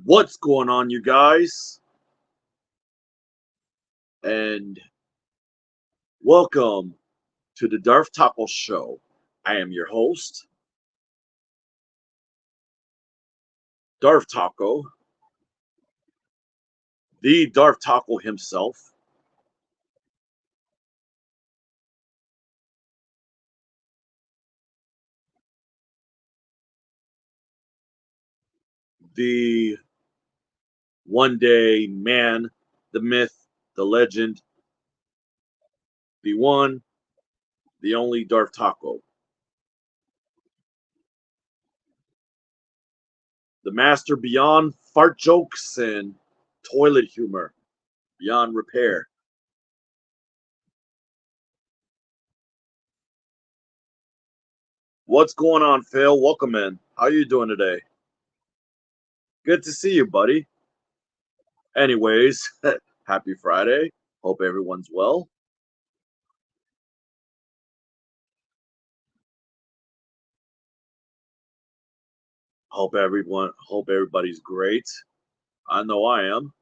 What's going on, you guys? And welcome to the Darth Taco Show. I am your host, Darth Taco, the Darth Taco himself. The one day man, the myth, the legend, the one, the only Darth Taco, the master beyond fart jokes and toilet humor, beyond repair. What's going on, Phil? Welcome in. How you doing today? Good to see you, buddy. Anyways, happy Friday. Hope everyone's well. Hope everybody's great. I know I am.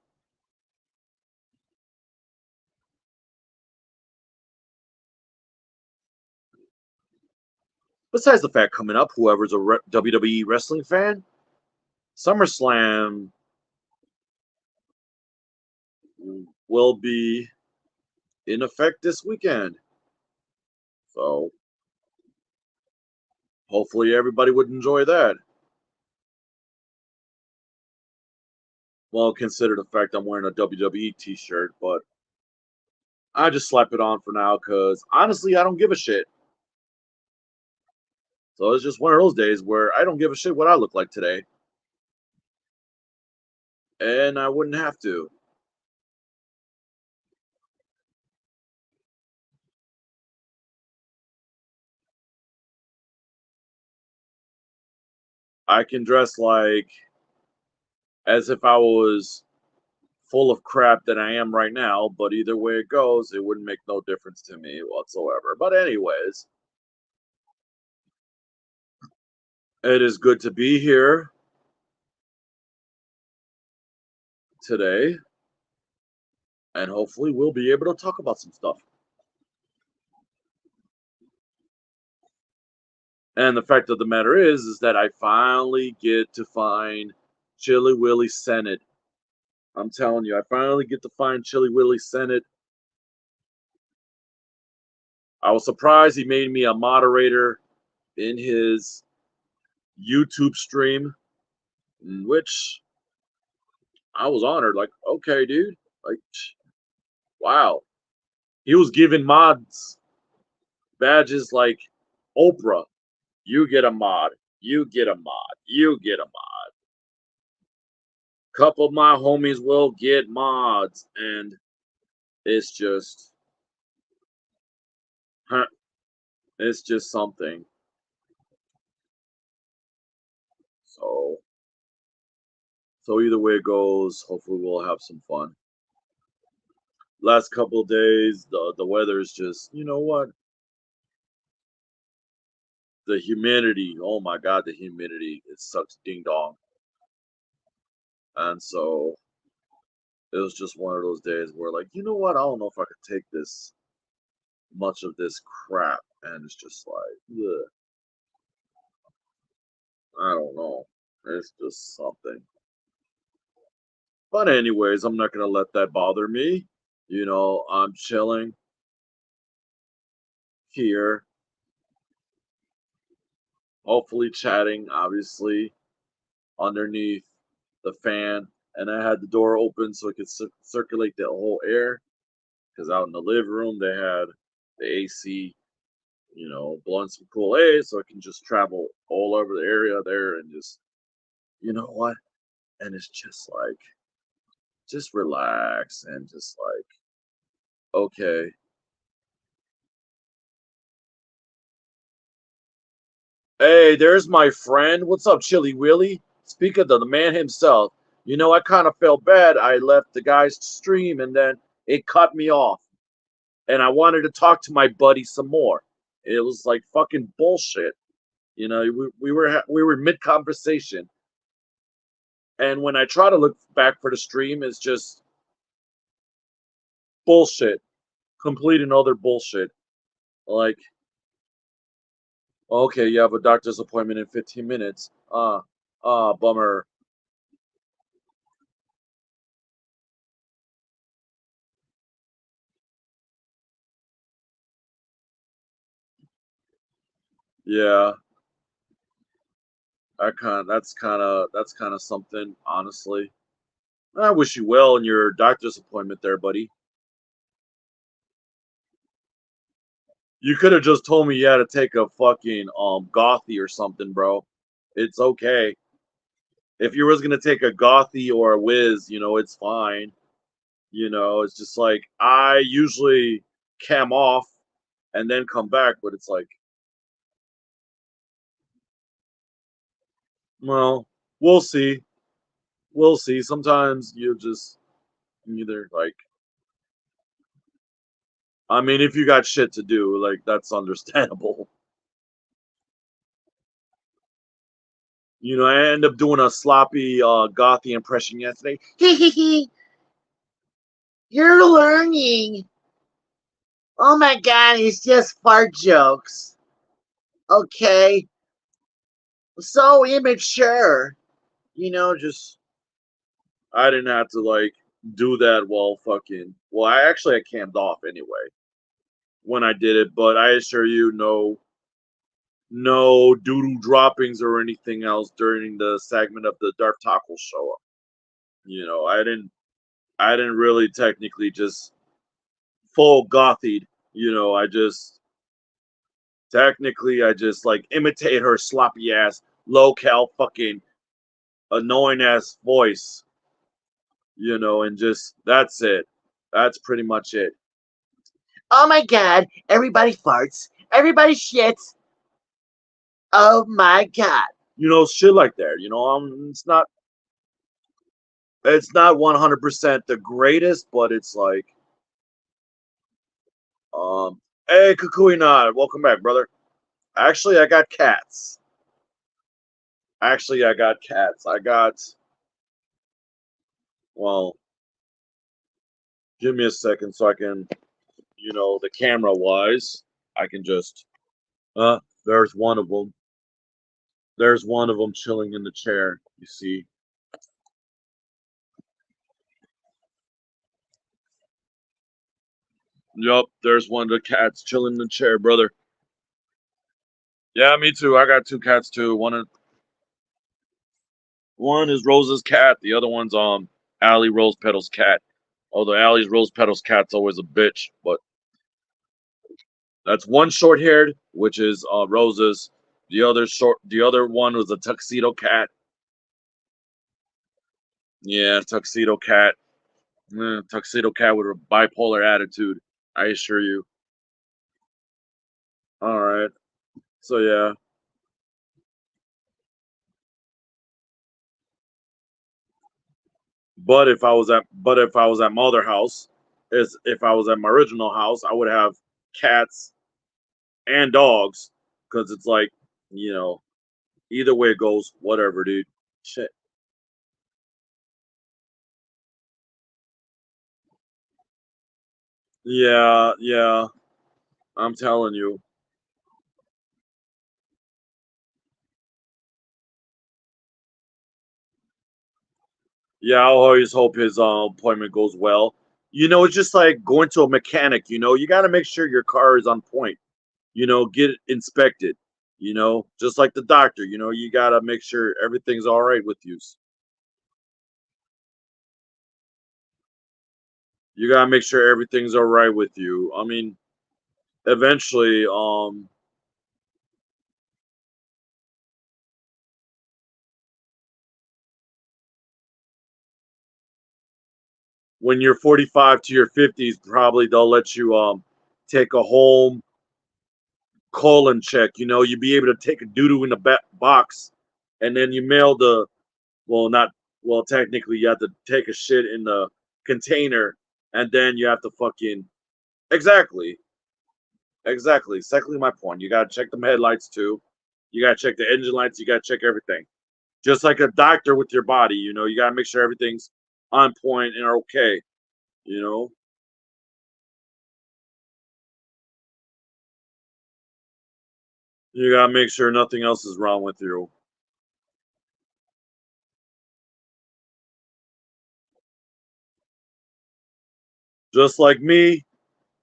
Besides the fact coming up, whoever's a WWE wrestling fan, SummerSlam will be in effect this weekend. So hopefully everybody would enjoy that. Well, consider the fact I'm wearing a WWE t-shirt, but I just slap it on for now because honestly, I don't give a shit. So it's just one of those days where I don't give a shit what I look like today, and I wouldn't have to. I can dress like as if I was full of crap that I am right now, but either way it goes, it wouldn't make no difference to me whatsoever. But anyways, it is good to be here today, and hopefully we'll be able to talk about some stuff. And the fact of the matter is that I finally get to find Chili Willy Senate. I'm telling you, I finally get to find Chili Willy Senate. I was surprised he made me a moderator in his YouTube stream, which I was honored. Like, okay, dude. Like, wow. He was giving mods badges like Oprah. You get a mod. You get a mod. You get a mod. Couple of my homies will get mods, and it's just, huh, it's just something. So, so either way it goes, hopefully we'll have some fun. Last couple of days, the weather is just, you know what? The humidity. Oh my god, the humidity. It sucks ding dong. And so it was just one of those days where, like, you know what? I don't know if I could take this much of this crap, and it's just like, ugh, I don't know. It's just something. But anyways, I'm not gonna let that bother me. I'm chilling here, hopefully chatting, obviously underneath the fan, and I had the door open so it could circulate the whole air. Because out in the living room they had the AC, blowing some cool air, so it can just travel all over the area there and just, you know what? And it's just like, just relax and just like, okay. Hey, there's my friend. What's up, Chili Willy? Speaking of the man himself, I kind of felt bad. I left the guy's stream and then it cut me off. And I wanted to talk to my buddy some more. It was like fucking bullshit. We were mid conversation, And when I try to look back for the stream, it's just bullshit, complete and utter bullshit. Like, okay, you have a doctor's appointment in 15 minutes. Bummer. Yeah, that's kind of something, honestly. I wish you well in your doctor's appointment there, buddy. You could have just told me you had to take a fucking gothy or something, bro. It's okay. If you was gonna take a gothy or a whiz, it's fine. It's just like I usually cam off and then come back, but it's like, well, we'll see. We'll see. Sometimes you just either like, I mean, if you got shit to do, like that's understandable. I end up doing a sloppy gothy impression yesterday. You're learning. Oh my god, it's just fart jokes. Okay. So immature. Just I didn't have to like do that while fucking well, I cammed off anyway when I did it, but I assure you no doodle droppings or anything else during the segment of the Darth Tackle show. I didn't really technically just full gothied. I just like imitate her sloppy ass, low cal fucking annoying ass voice, and just that's it. That's pretty much it. Oh my god, everybody farts, everybody shits. Oh my god. Shit like that. It's not 100% the greatest, but it's like, hey, Kukuina, welcome back, brother. Actually, I got cats. Actually, I got cats. Well, give me a second so I can, the camera wise, I can just, there's one of them. There's one of them chilling in the chair, you see. Yup, there's one of the cats chilling in the chair, brother. Yeah, me too. I got two cats too. One is Rose's cat. The other one's Allie Rose Petal's cat. Although Allie's Rose Petal's cat's always a bitch, but that's one short haired, which is Rose's. The other one was a tuxedo cat. Yeah, tuxedo cat. Tuxedo cat with a bipolar attitude. I assure you. All right. So yeah. But if I was at my other house, is if I was at my original house, I would have cats and dogs because it's like, you know, either way it goes, whatever, dude. Shit. Yeah, yeah. I'm telling you. Yeah, I'll always hope his appointment goes well. It's just like going to a mechanic. You got to make sure your car is on point. Get it inspected. Just like the doctor. You got to make sure everything's all right with you. You got to make sure everything's all right with you. I mean, eventually, when you're 45 to your 50s, probably they'll let you take a home colon check. You'd be able to take a doo doo in the box, and then you mail the well, not well. Technically, you have to take a shit in the container, and then you have to fucking exactly, exactly my point. You gotta check the headlights too. You gotta check the engine lights. You gotta check everything. Just like a doctor with your body, you gotta make sure everything's on point and okay. You know, you gotta make sure nothing else is wrong with you. Just like me,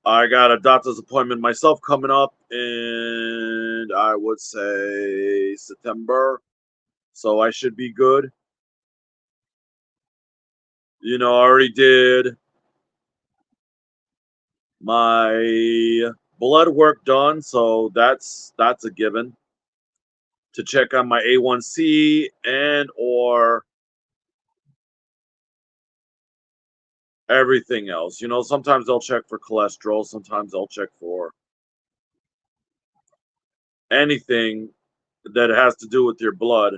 I got a doctor's appointment myself coming up in, I would say, September. So I should be good. I already did my blood work done, so that's a given. To check on my A1C and or everything else. Sometimes they'll check for cholesterol, sometimes they'll check for anything that has to do with your blood.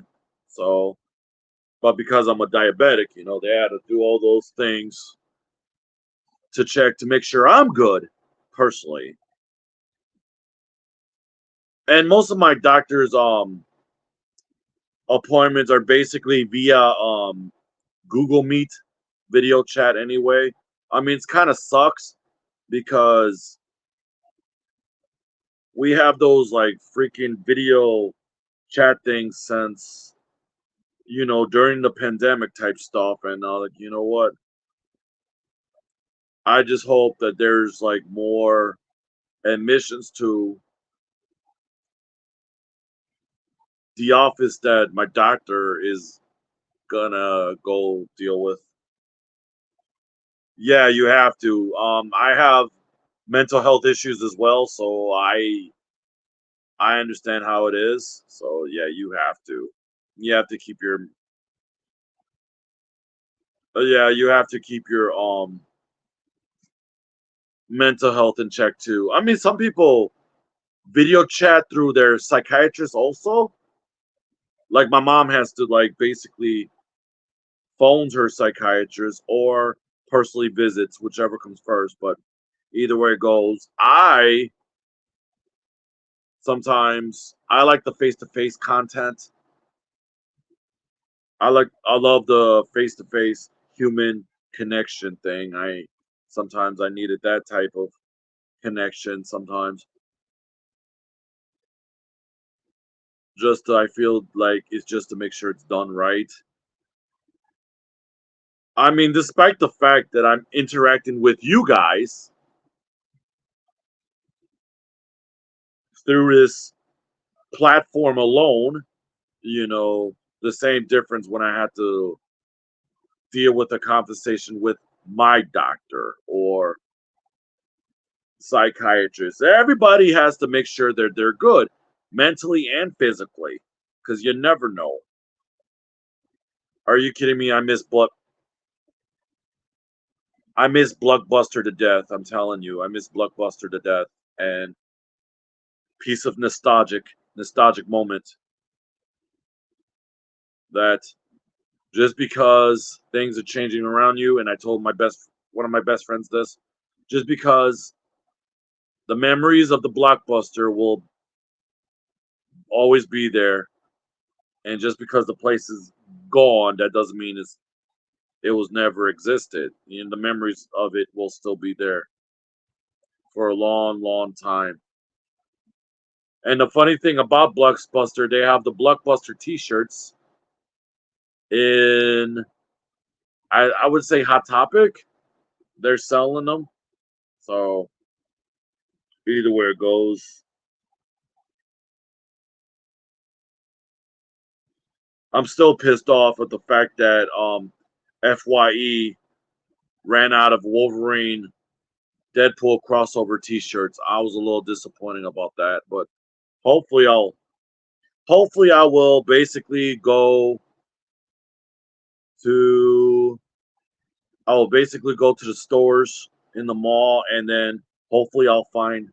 So, but because I'm a diabetic, they had to do all those things to check to make sure I'm good personally. And most of my doctor's appointments are basically via Google Meet video chat anyway. I mean, it's kind of sucks because we have those like freaking video chat things since during the pandemic type stuff, and like what, I just hope that there's like more admissions to the office that my doctor is gonna go deal with. Yeah, you have to. I have mental health issues as well, so I understand how it is. So yeah, you have to. You have to keep your yeah, you have to keep your mental health in check too. I mean, some people video chat through their psychiatrist also. Like my mom has to like basically phones her psychiatrist or personally visits, whichever comes first. But either way it goes, I like the face to face content. I love the face to face human connection thing. I needed that type of connection sometimes. I feel like it's just to make sure it's done right. I mean, despite the fact that I'm interacting with you guys through this platform alone, the same difference when I had to deal with a conversation with my doctor or psychiatrist. Everybody has to make sure they're good mentally and physically because you never know. Are you kidding me? I miss Blockbuster to death. I'm telling you, I miss Blockbuster to death. And piece of nostalgic moment that just because things are changing around you, and I told one of my best friends this, just because the memories of the Blockbuster will always be there, and just because the place is gone, that doesn't mean it was never existed. The memories of it will still be there for a long, long time. And the funny thing about Blockbuster, they have the Blockbuster T-shirts in, I would say, Hot Topic. They're selling them. So either way it goes, I'm still pissed off at the fact that FYE ran out of Wolverine Deadpool crossover T-shirts. I was a little disappointed about that, but hopefully I'll hopefully I will basically go to I'll basically go to the stores in the mall, and then hopefully I'll find.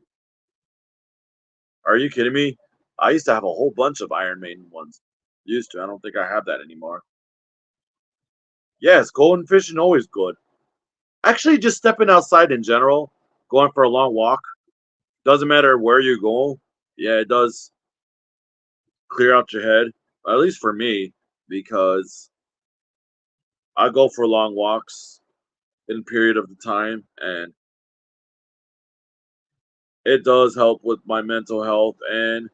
Are you kidding me? I used to have a whole bunch of Iron Maiden ones. Used to. I don't think I have that anymore. Yes, golden fishing always good. Actually, just stepping outside in general, going for a long walk, doesn't matter where you go. Yeah, it does clear out your head. At least for me. because I go for long walks in period of the time, and it does help with my mental health. And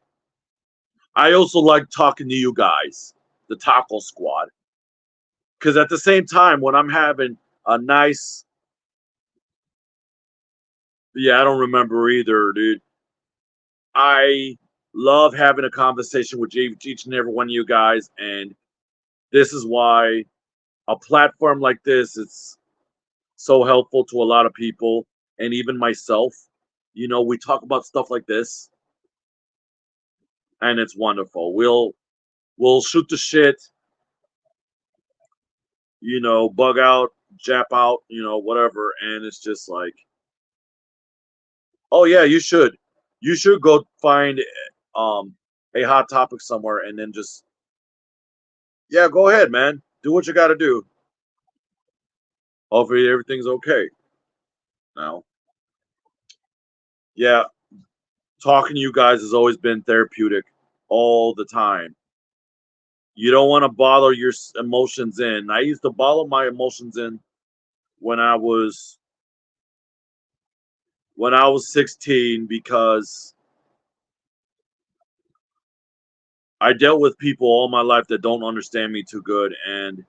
I also like talking to you guys, the Taco Squad, because at the same time, when I'm having a nice, yeah, I don't remember either, dude. I love having a conversation with each and every one of you guys, and this is why a platform like this is so helpful to a lot of people, and even myself. We talk about stuff like this, and it's wonderful. We'll shoot the shit, bug out, jap out, whatever, and it's just like, oh yeah, you should go find a hot topic somewhere, and then just, yeah, go ahead, man, do what you got to do. Hopefully everything's okay. Now, yeah, talking to you guys has always been therapeutic all the time. You don't want to bottle your emotions in. I used to bottle my emotions in when I was 16, because I dealt with people all my life that don't understand me too good, and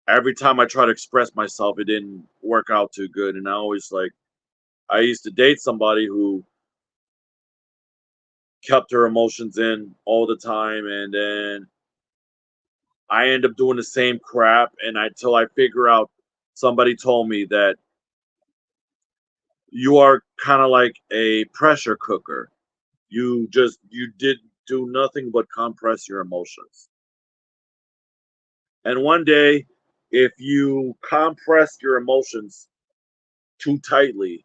every time I try to express myself, it didn't work out too good. And I used to date somebody who kept her emotions in all the time, and then I end up doing the same crap, and until I figure out, somebody told me that you are kind of like a pressure cooker. You did do nothing but compress your emotions. And one day, if you compress your emotions too tightly,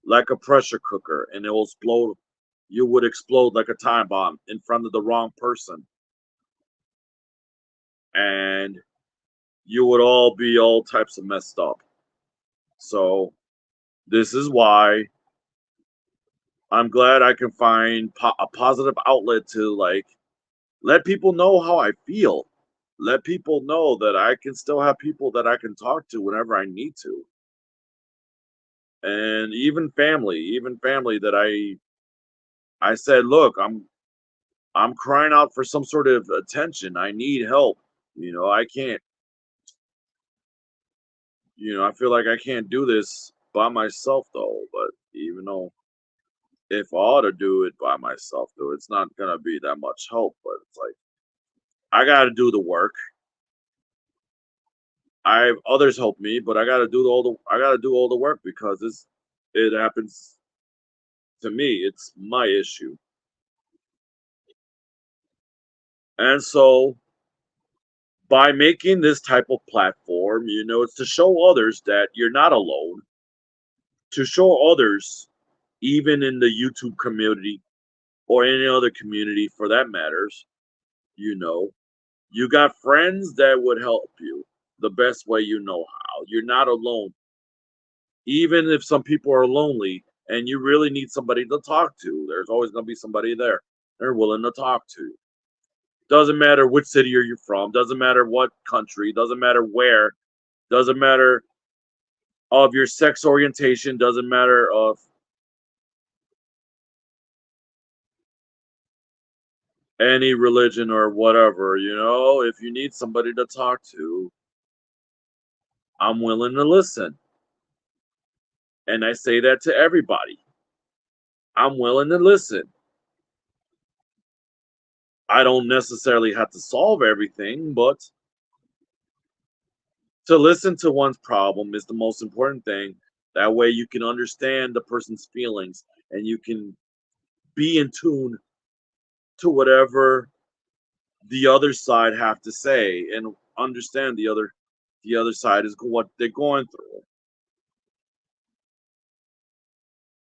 like a pressure cooker, and it will explode, you would explode like a time bomb in front of the wrong person. And you would all be all types of messed up. So, this is why I'm glad I can find a positive outlet to, like, let people know how I feel. Let people know that I can still have people that I can talk to whenever I need to. And even family that I said, look, I'm crying out for some sort of attention. I need help. I can't, I feel like I can't do this by myself though, but even though, if I ought to do it by myself though, it's not gonna be that much help, but it's like, I gotta do the work. I have others help me, but I gotta do all the work, because it happens to me. It's my issue. And so, by making this type of platform, it's to show others that you're not alone, to show others, even in the YouTube community or any other community for that matters, you know, you got friends that would help you the best way you know how. You're not alone. Even if some people are lonely and you really need somebody to talk to, there's always going to be somebody there they're willing to talk to. Doesn't matter which city you're from, doesn't matter what country, doesn't matter where, doesn't matter of your sex orientation, doesn't matter of any religion or whatever. If you need somebody to talk to, I'm willing to listen. And I say that to everybody. I'm willing to listen. I don't necessarily have to solve everything, but to listen to one's problem is the most important thing. That way you can understand the person's feelings, and you can be in tune to whatever the other side have to say, and understand the other side is what they're going through.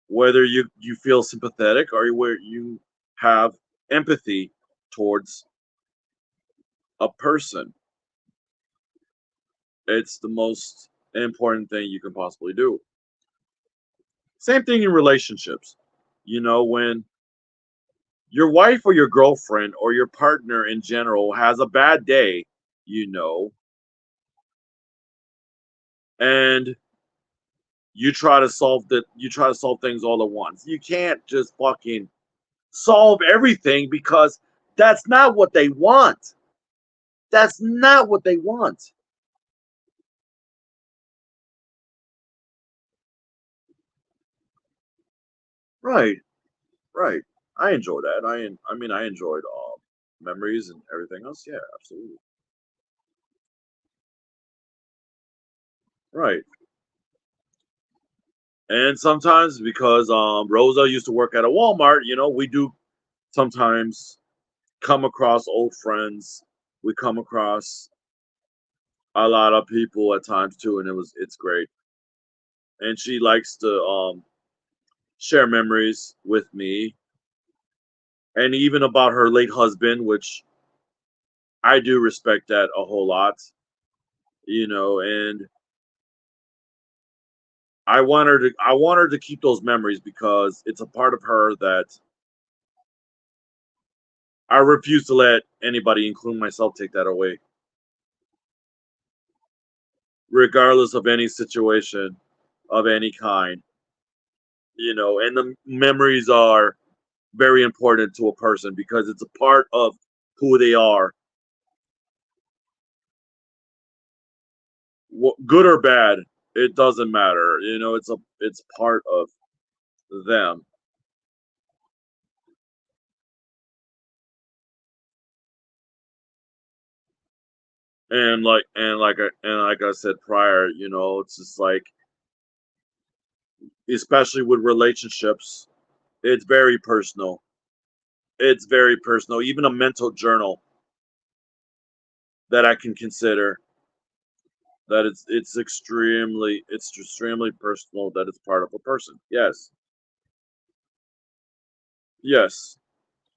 Whether you feel sympathetic, or where you have empathy towards a person, it's the most important thing you can possibly do. Same thing in relationships. When your wife or your girlfriend or your partner in general has a bad day, you know, and you try to solve things all at once. You can't just fucking solve everything because that's not what they want. That's not what they want. Right, right. I enjoy that. I mean, I enjoyed memories and everything else. Yeah, absolutely. Right. And sometimes because Rosa used to work at a Walmart, you know, we do sometimes come across old friends. We come across a lot of people at times too, and it's great. And she likes to share memories with me, and even about her late husband, which I do respect that a whole lot, you know. And I want her to keep those memories because it's a part of her that I refuse to let anybody, including myself, take that away, regardless of any situation of any kind, you know. And the memories are very important to a person because it's a part of who they are, good or bad. It doesn't matter, you know. It's part of them. And like I said prior, you know, it's just like, especially with relationships, it's very personal. It's very personal. Even a mental journal that I can consider that it's extremely personal that it's part of a person. Yes, yes,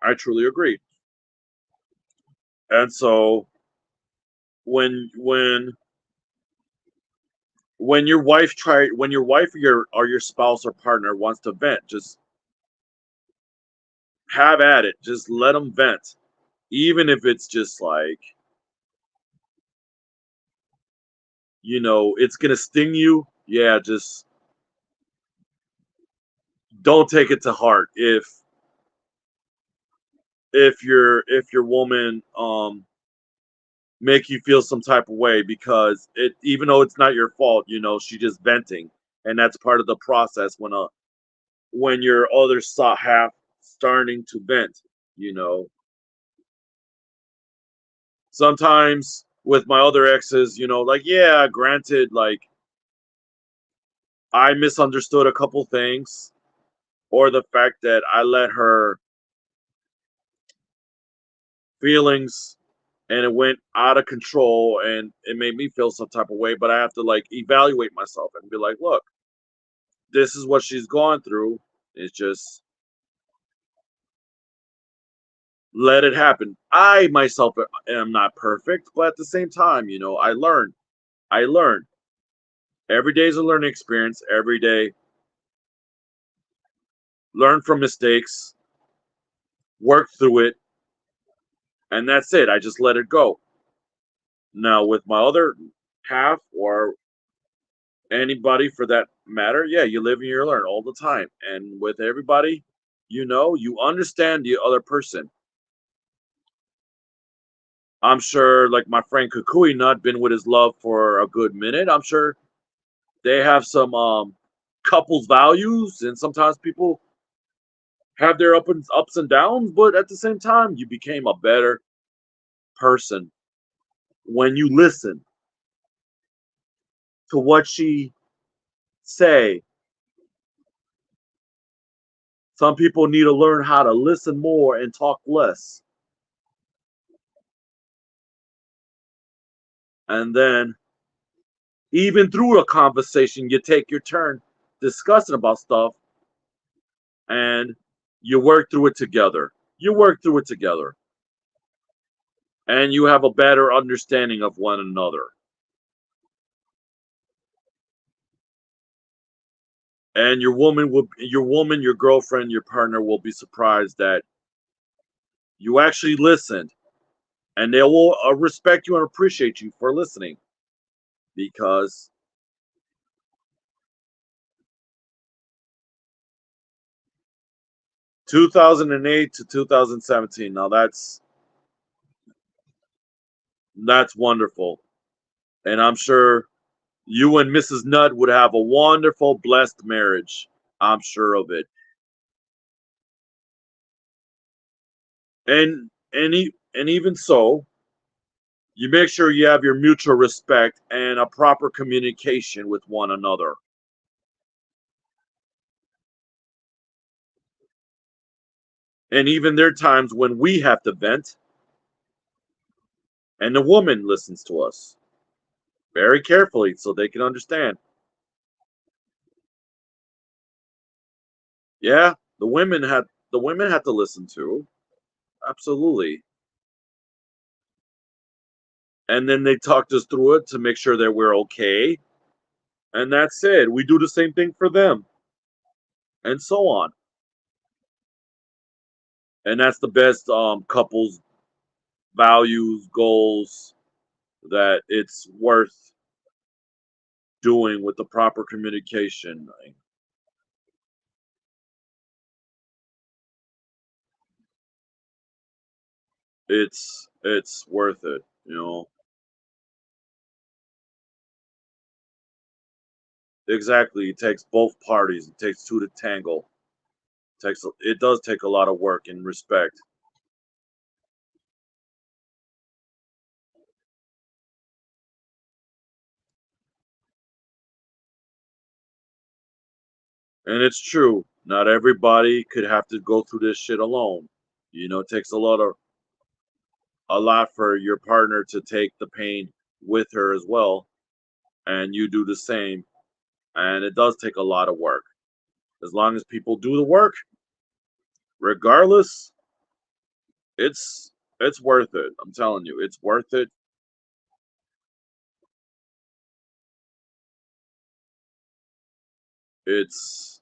I truly agree. And so when when your wife or your spouse or partner wants to vent, just have at it. Just let them vent, even if it's just like, you know, it's gonna sting you. Yeah, just don't take it to heart if your woman make you feel some type of way, because it, even though it's not your fault, you know, she just venting, and that's part of the process when your other half starting to vent, you know. Sometimes with my other exes, you know, like, yeah, granted, like, I misunderstood a couple things, or the fact that I let her feelings and it went out of control and it made me feel some type of way, but I have to like evaluate myself and be like, look, this is what she's gone through. It's just let it happen. I myself am not perfect, but at the same time, you know, I learn. Every day is a learning experience. Every day, learn from mistakes, work through it, and that's it. I just let it go. Now, with my other half or anybody for that matter, yeah, you live and you learn all the time. And with everybody, you know, you understand the other person. I'm sure, like my friend Kukui Nut, been with his love for a good minute. I'm sure they have some couples values, and sometimes people have their ups and downs. But at the same time, you became a better person when you listen to what she say. Some people need to learn how to listen more and talk less. And then, even through a conversation, you take your turn discussing about stuff and you work through it together. You work through it together and you have a better understanding of one another. And your woman, your girlfriend, your partner will be surprised that You actually listened, and they will respect you and appreciate you for listening because 2008 to 2017. Now that's wonderful, and I'm sure you and Mrs. Nutt would have a wonderful, blessed marriage. I'm sure of it. And even so, you make sure you have your mutual respect and a proper communication with one another. And even there are times when we have to vent, and the woman listens to us very carefully so they can understand. Yeah, the women had to listen to. Absolutely. And then they talked us through it to make sure that we're okay. And that's it. We do the same thing for them. And so on. And that's the best couples values, goals that it's worth doing with the proper communication. It's worth it, you know. Exactly. It takes both parties. It takes two to tangle. It does take a lot of work and respect. And it's true. Not everybody could have to go through this shit alone. It takes a lot for your partner to take the pain with her as well, and you do the same. And it does take a lot of work. As long as people do the work, regardless, it's worth it. I'm telling you, it's worth it. It's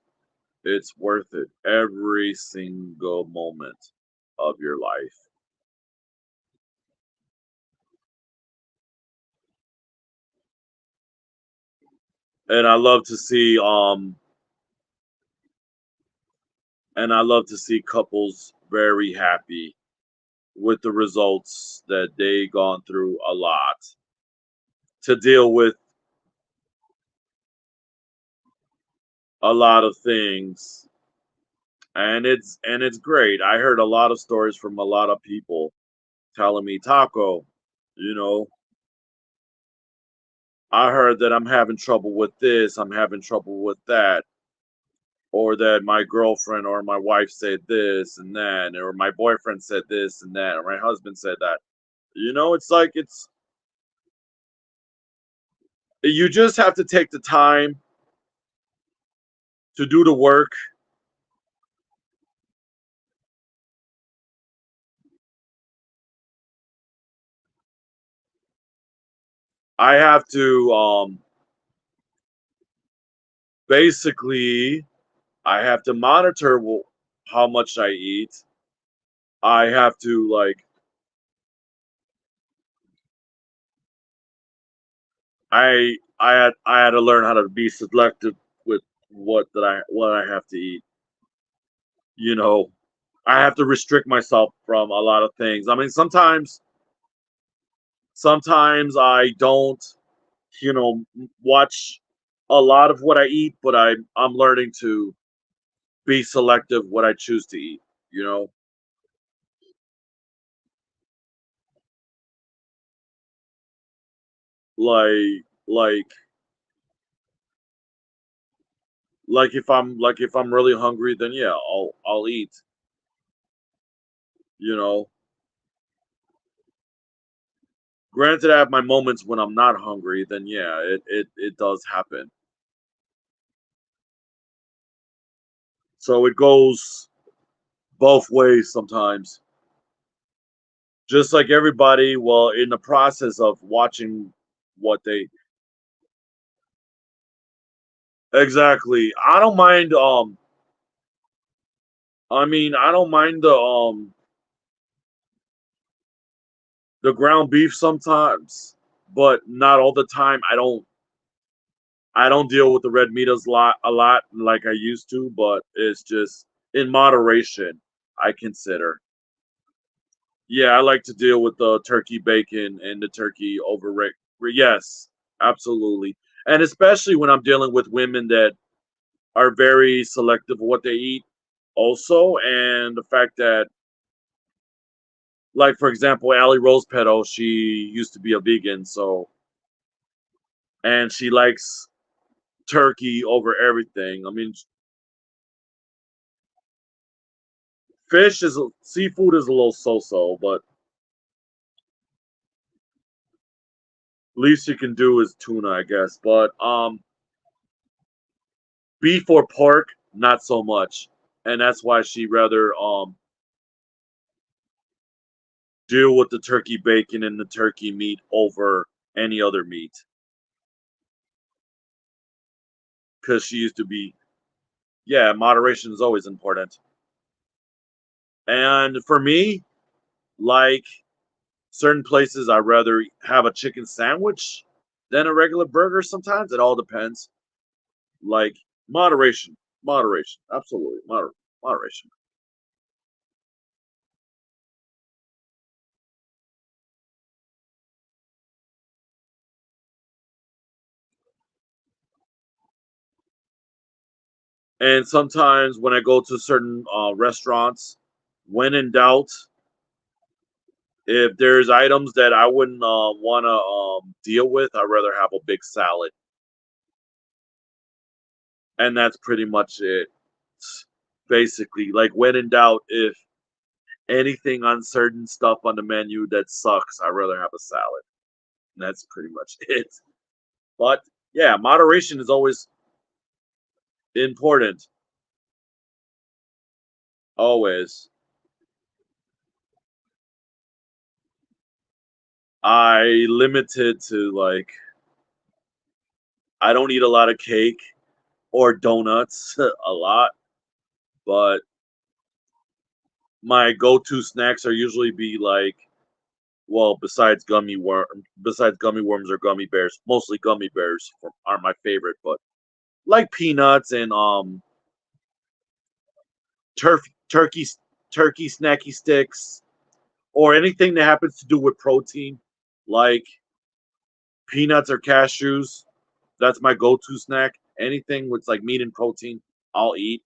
it's worth it every single moment of your life. And I love to see couples very happy with the results that they gone through a lot to deal with a lot of things, and it's great. I heard a lot of stories from a lot of people telling me, Taco, you know I heard that I'm having trouble with this, I'm having trouble with that, or that my girlfriend or my wife said this and that, or my boyfriend said this and that, or my husband said that. It's like you just have to take the time to do the work. I have to basically I have to monitor how much I eat. I have to like I had to learn how to be selective with what I have to eat. You know, I have to restrict myself from a lot of things. I mean, sometimes I don't, watch a lot of what I eat, but I'm learning to be selective what I choose to eat. You know, like if I'm really hungry, then yeah, I'll eat. You know, granted, I have my moments when I'm not hungry. Then yeah, it does happen. So it goes both ways sometimes. Just like everybody, well, in the process of watching what they exactly, I don't mind. I mean, I don't mind The ground beef sometimes, but not all the time. I don't deal with the red meat a lot like I used to, but it's just in moderation. I consider. Yeah, I like to deal with the turkey bacon and the turkey over. Yes, absolutely, and especially when I'm dealing with women that are very selective of what they eat. Also, and the fact that, like for example, Allie Rose Petal, she used to be a vegan, so and she likes turkey over everything. I mean, seafood is a little so-so, but least you can do is tuna, I guess. But beef or pork, not so much, and that's why she rather deal with the turkey bacon and the turkey meat over any other meat because she used to be. Yeah, moderation is always important. And for me, like certain places, I rather have a chicken sandwich than a regular burger. Sometimes it all depends. Like moderation, absolutely moderation. And sometimes when I go to certain restaurants, when in doubt, if there's items that I wouldn't want to deal with, I'd rather have a big salad, and that's pretty much it. Basically, like when in doubt, if anything on certain stuff on the menu that sucks, I'd rather have a salad. And that's pretty much it. But yeah, moderation is always important. Always. I limited to like I don't eat a lot of cake or donuts a lot, but my go-to snacks are usually be like, well, besides gummy worms or gummy bears, mostly gummy bears are my favorite, but like peanuts and turkey turkey snacky sticks or anything that happens to do with protein, like peanuts or cashews. That's my go-to snack. Anything with like meat and protein, I'll eat.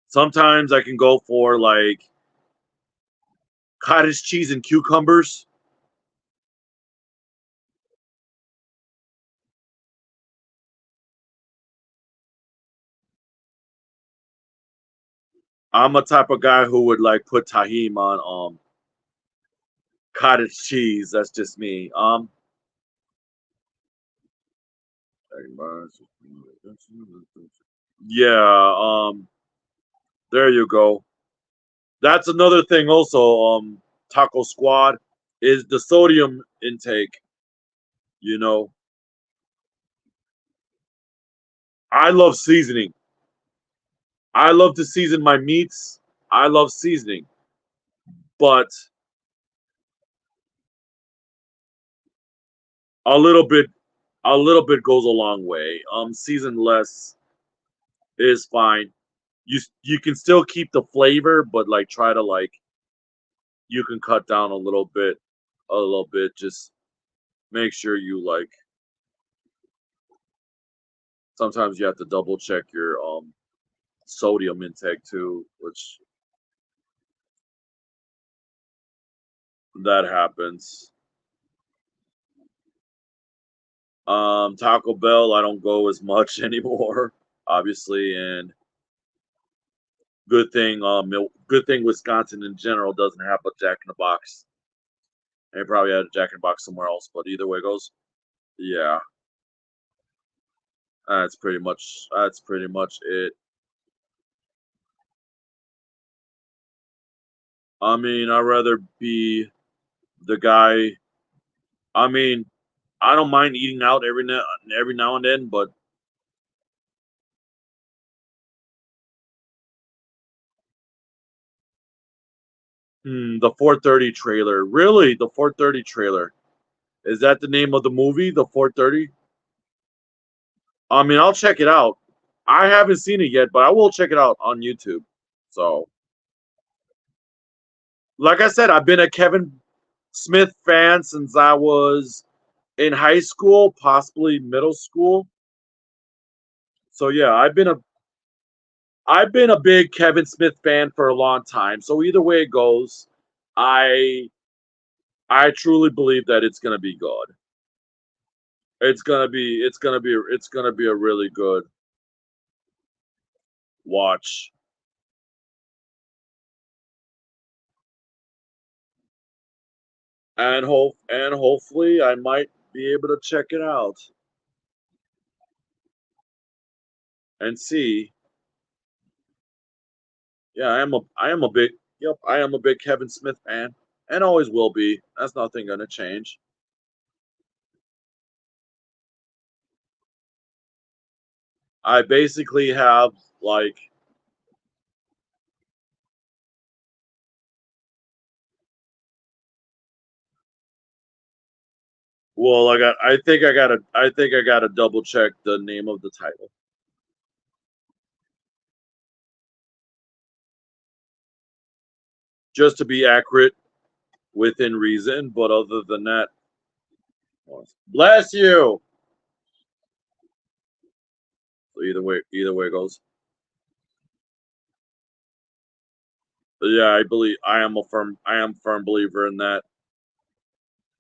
Sometimes I can go for like cottage cheese and cucumbers. I'm a type of guy who would like put tahim on cottage cheese. That's just me. Yeah, there you go. That's another thing also, Taco Squad is the sodium intake, you know. I love seasoning. I love to season my meats. I love seasoning, but a little bit a little bit goes a long way. Season less is fine. You can still keep the flavor, but like try to like you can cut down a little bit. Just make sure you like. Sometimes you have to double check your sodium intake too, which that happens. Taco Bell, I don't go as much anymore, obviously, and good thing Wisconsin in general doesn't have a Jack in the Box. They probably had a Jack in the Box somewhere else, but either way it goes, yeah, that's pretty much it. I mean, I'd rather be the guy. I mean, I don't mind eating out every now and then, but The 430 trailer. Really? The 430 trailer. Is that the name of the movie? The 430? I mean, I'll check it out. I haven't seen it yet, but I will check it out on YouTube. So, like I said, I've been a Kevin Smith fan since I was in high school, possibly middle school. So yeah, I've been a big Kevin Smith fan for a long time. So either way it goes, I I truly believe that it's gonna be good. It's gonna be a really good watch. And hopefully I might be able to check it out and see. Yeah, I am a big yep, I am a big Kevin Smith fan and always will be. That's nothing gonna change. I basically have like well, I think I gotta double check the name of the title just to be accurate within reason. But other than that, bless you. So either way it goes. But yeah, I am firm believer in that.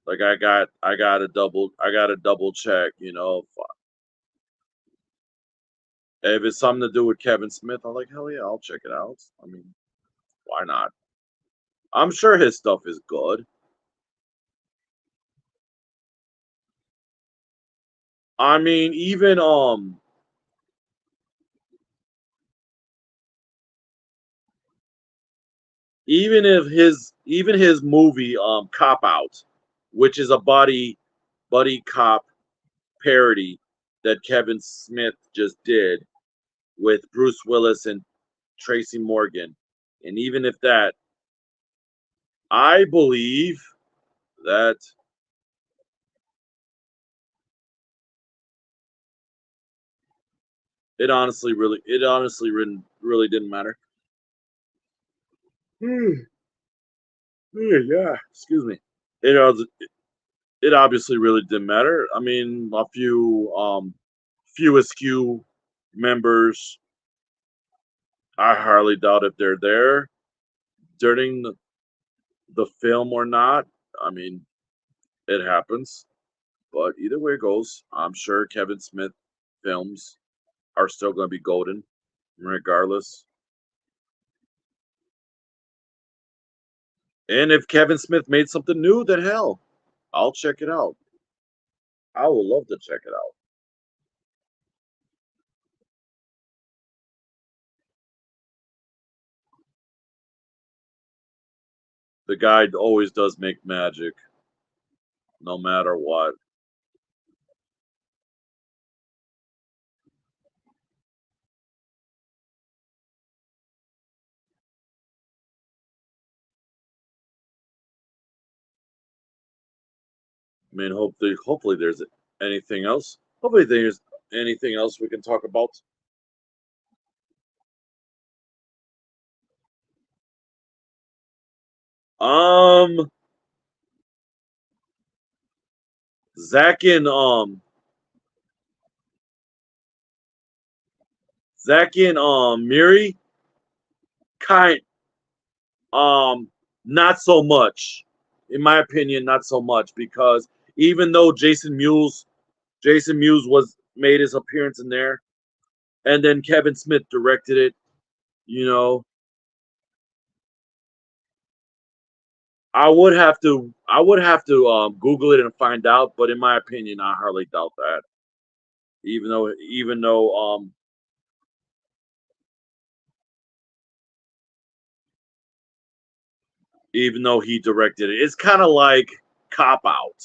Like I gotta double check. If it's something to do with Kevin Smith, I'm like hell yeah, I'll check it out. I mean, why not? I'm sure his stuff is good. I mean, even his movie Cop Out, which is a buddy cop parody that Kevin Smith just did with Bruce Willis and Tracy Morgan. And even if that, I believe that it honestly really didn't matter. Yeah, excuse me. It was- it obviously really didn't matter. I mean, a few askew members. I hardly doubt if they're there during the film or not. I mean, it happens. But either way it goes, I'm sure Kevin Smith films are still going to be golden, regardless. And if Kevin Smith made something new, then hell, I'll check it out. I would love to check it out. The guy always does make magic, no matter what. I mean, hopefully there's anything else. Hopefully there's anything else we can talk about. Um, Zach and Miri, kind Um, not so much, in my opinion, not so much because even though Jason Mewes was made his appearance in there, and then Kevin Smith directed it. You know, I would have to Google it and find out, but in my opinion, I hardly doubt that. Even though he directed it, it's kind of like Cop Out.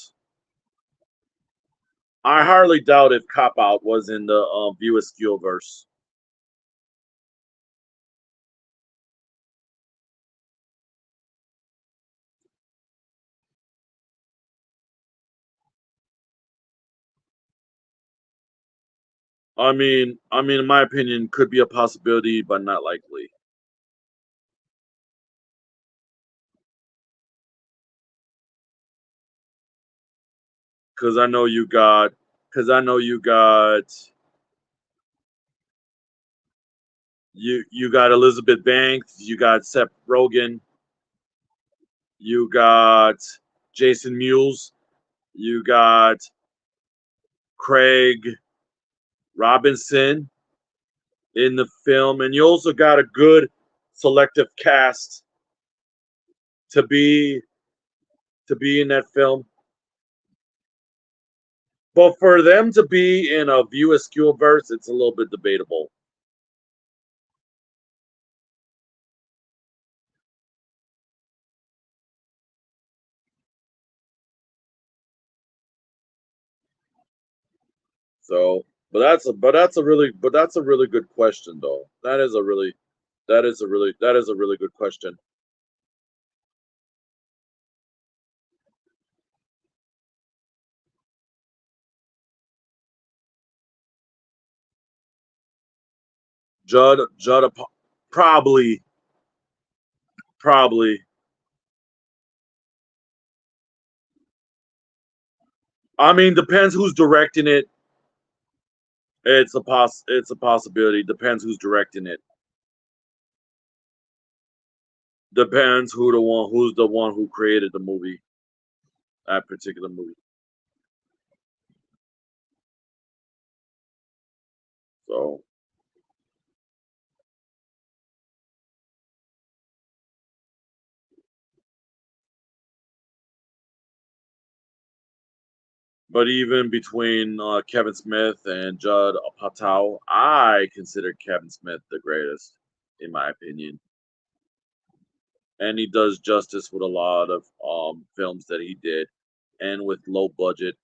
I hardly doubt if Cop Out was in the View Askew verse. in my opinion, could be a possibility, but not likely. Because I know you got, because I know you got Elizabeth Banks, you got Seth Rogen, you got Jason Mewes, you got Craig Robinson in the film, and you also got a good selective cast to be in that film. But for them to be in a View Askew verse, it's a little bit debatable. So, but that's a really good question though. That is a really good question. Judd probably probably. I mean, depends who's directing it. It's a possibility. Depends who's directing it. Depends who's the one who created the movie, that particular movie. So, but even between Kevin Smith and Judd Apatow, I consider Kevin Smith the greatest, in my opinion, and he does justice with a lot of films that he did, and with low budget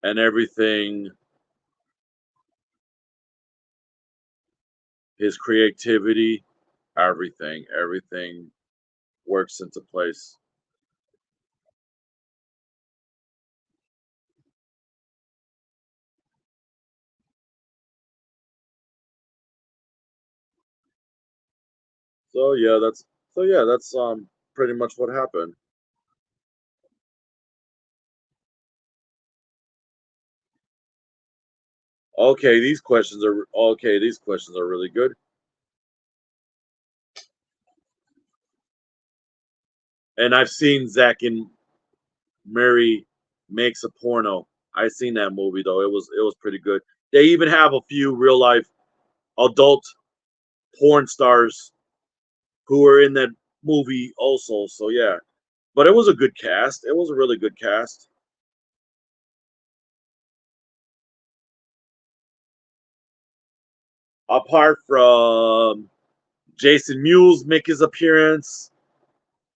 and everything. His creativity, everything works into place. So yeah, that's pretty much what happened. These questions are really good. And I've seen Zach and Mary makes a porno. I seen that movie though. It was pretty good. They even have a few real life adult porn stars who were in that movie also. So yeah. But it was a good cast. It was a really good cast. Apart from Jason Mewes make his appearance,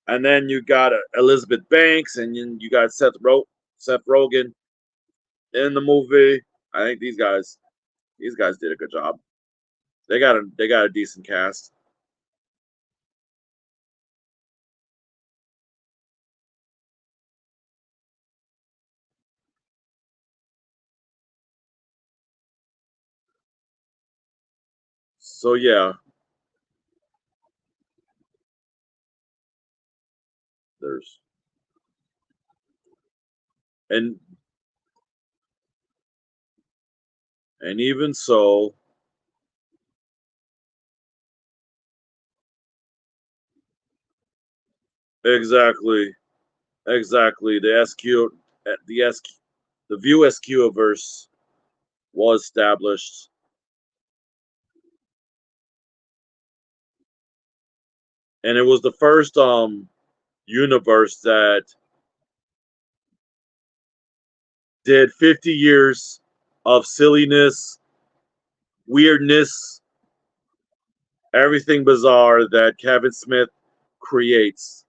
and then you got Elizabeth Banks, and then you got Seth Rogen in the movie. I think these guys did a good job. They got a decent cast. So yeah, there's and even so, exactly, exactly. The SQ, the View SQ verse was established, and it was the first universe that did 50 years of silliness, weirdness, everything bizarre that Kevin Smith creates.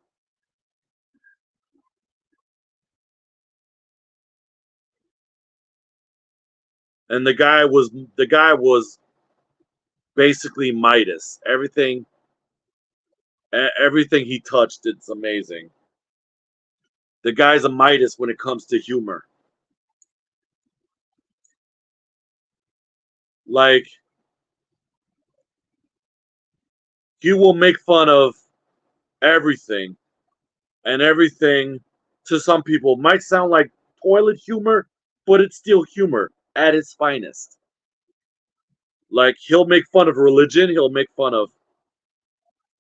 And the guy was basically Midas. Everything he touched, it's amazing. The guy's a Midas when it comes to humor. Like he will make fun of everything, and everything to some people might sound like toilet humor, but it's still humor at its finest. Like he'll make fun of religion, he'll make fun of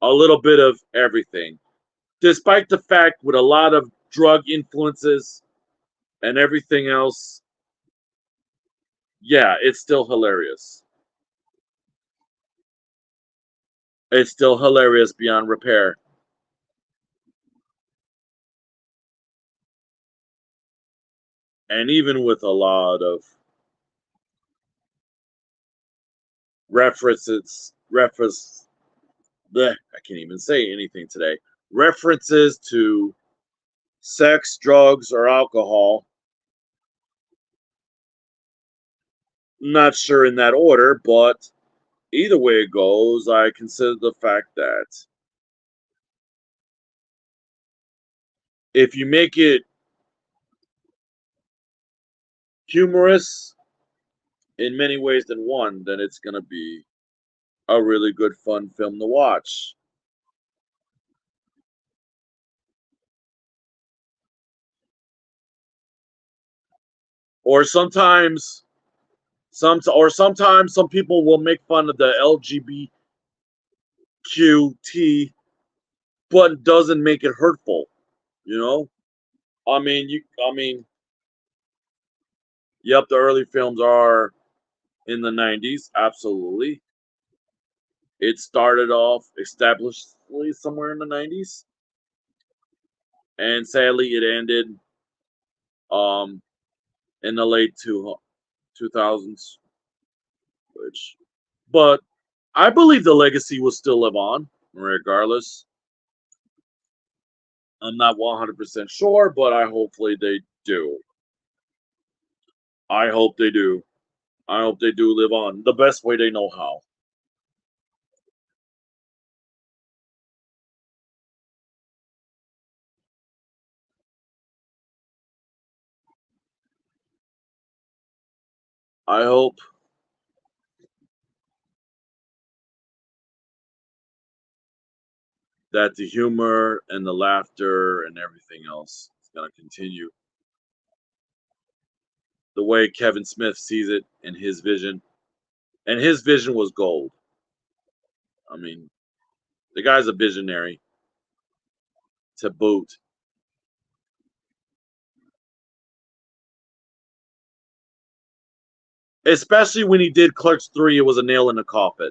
a little bit of everything, despite the fact with a lot of drug influences and everything else. Yeah, it's still hilarious. It's still hilarious beyond repair. And even with a lot of reference, I can't even say anything today. References to sex, drugs, or alcohol. Not sure in that order, but either way it goes, I consider the fact that if you make it humorous in many ways than one, then it's going to be a really good, fun film to watch. Or sometimes some people will make fun of the LGBTQT, but doesn't make it hurtful. You know, I mean, yep, the early films are in the '90s, absolutely. It started off establishedly somewhere in the '90s, and sadly, it ended um in the late 2000s. Which, but I believe the legacy will still live on, regardless. I'm not 100% sure, but I hopefully they do. I hope they do. I hope they do live on the best way they know how. I hope that the humor and the laughter and everything else is going to continue the way Kevin Smith sees it in his vision. And his vision was gold. I mean, the guy's a visionary to boot. Especially when he did Clerks 3, it was a nail in the coffin.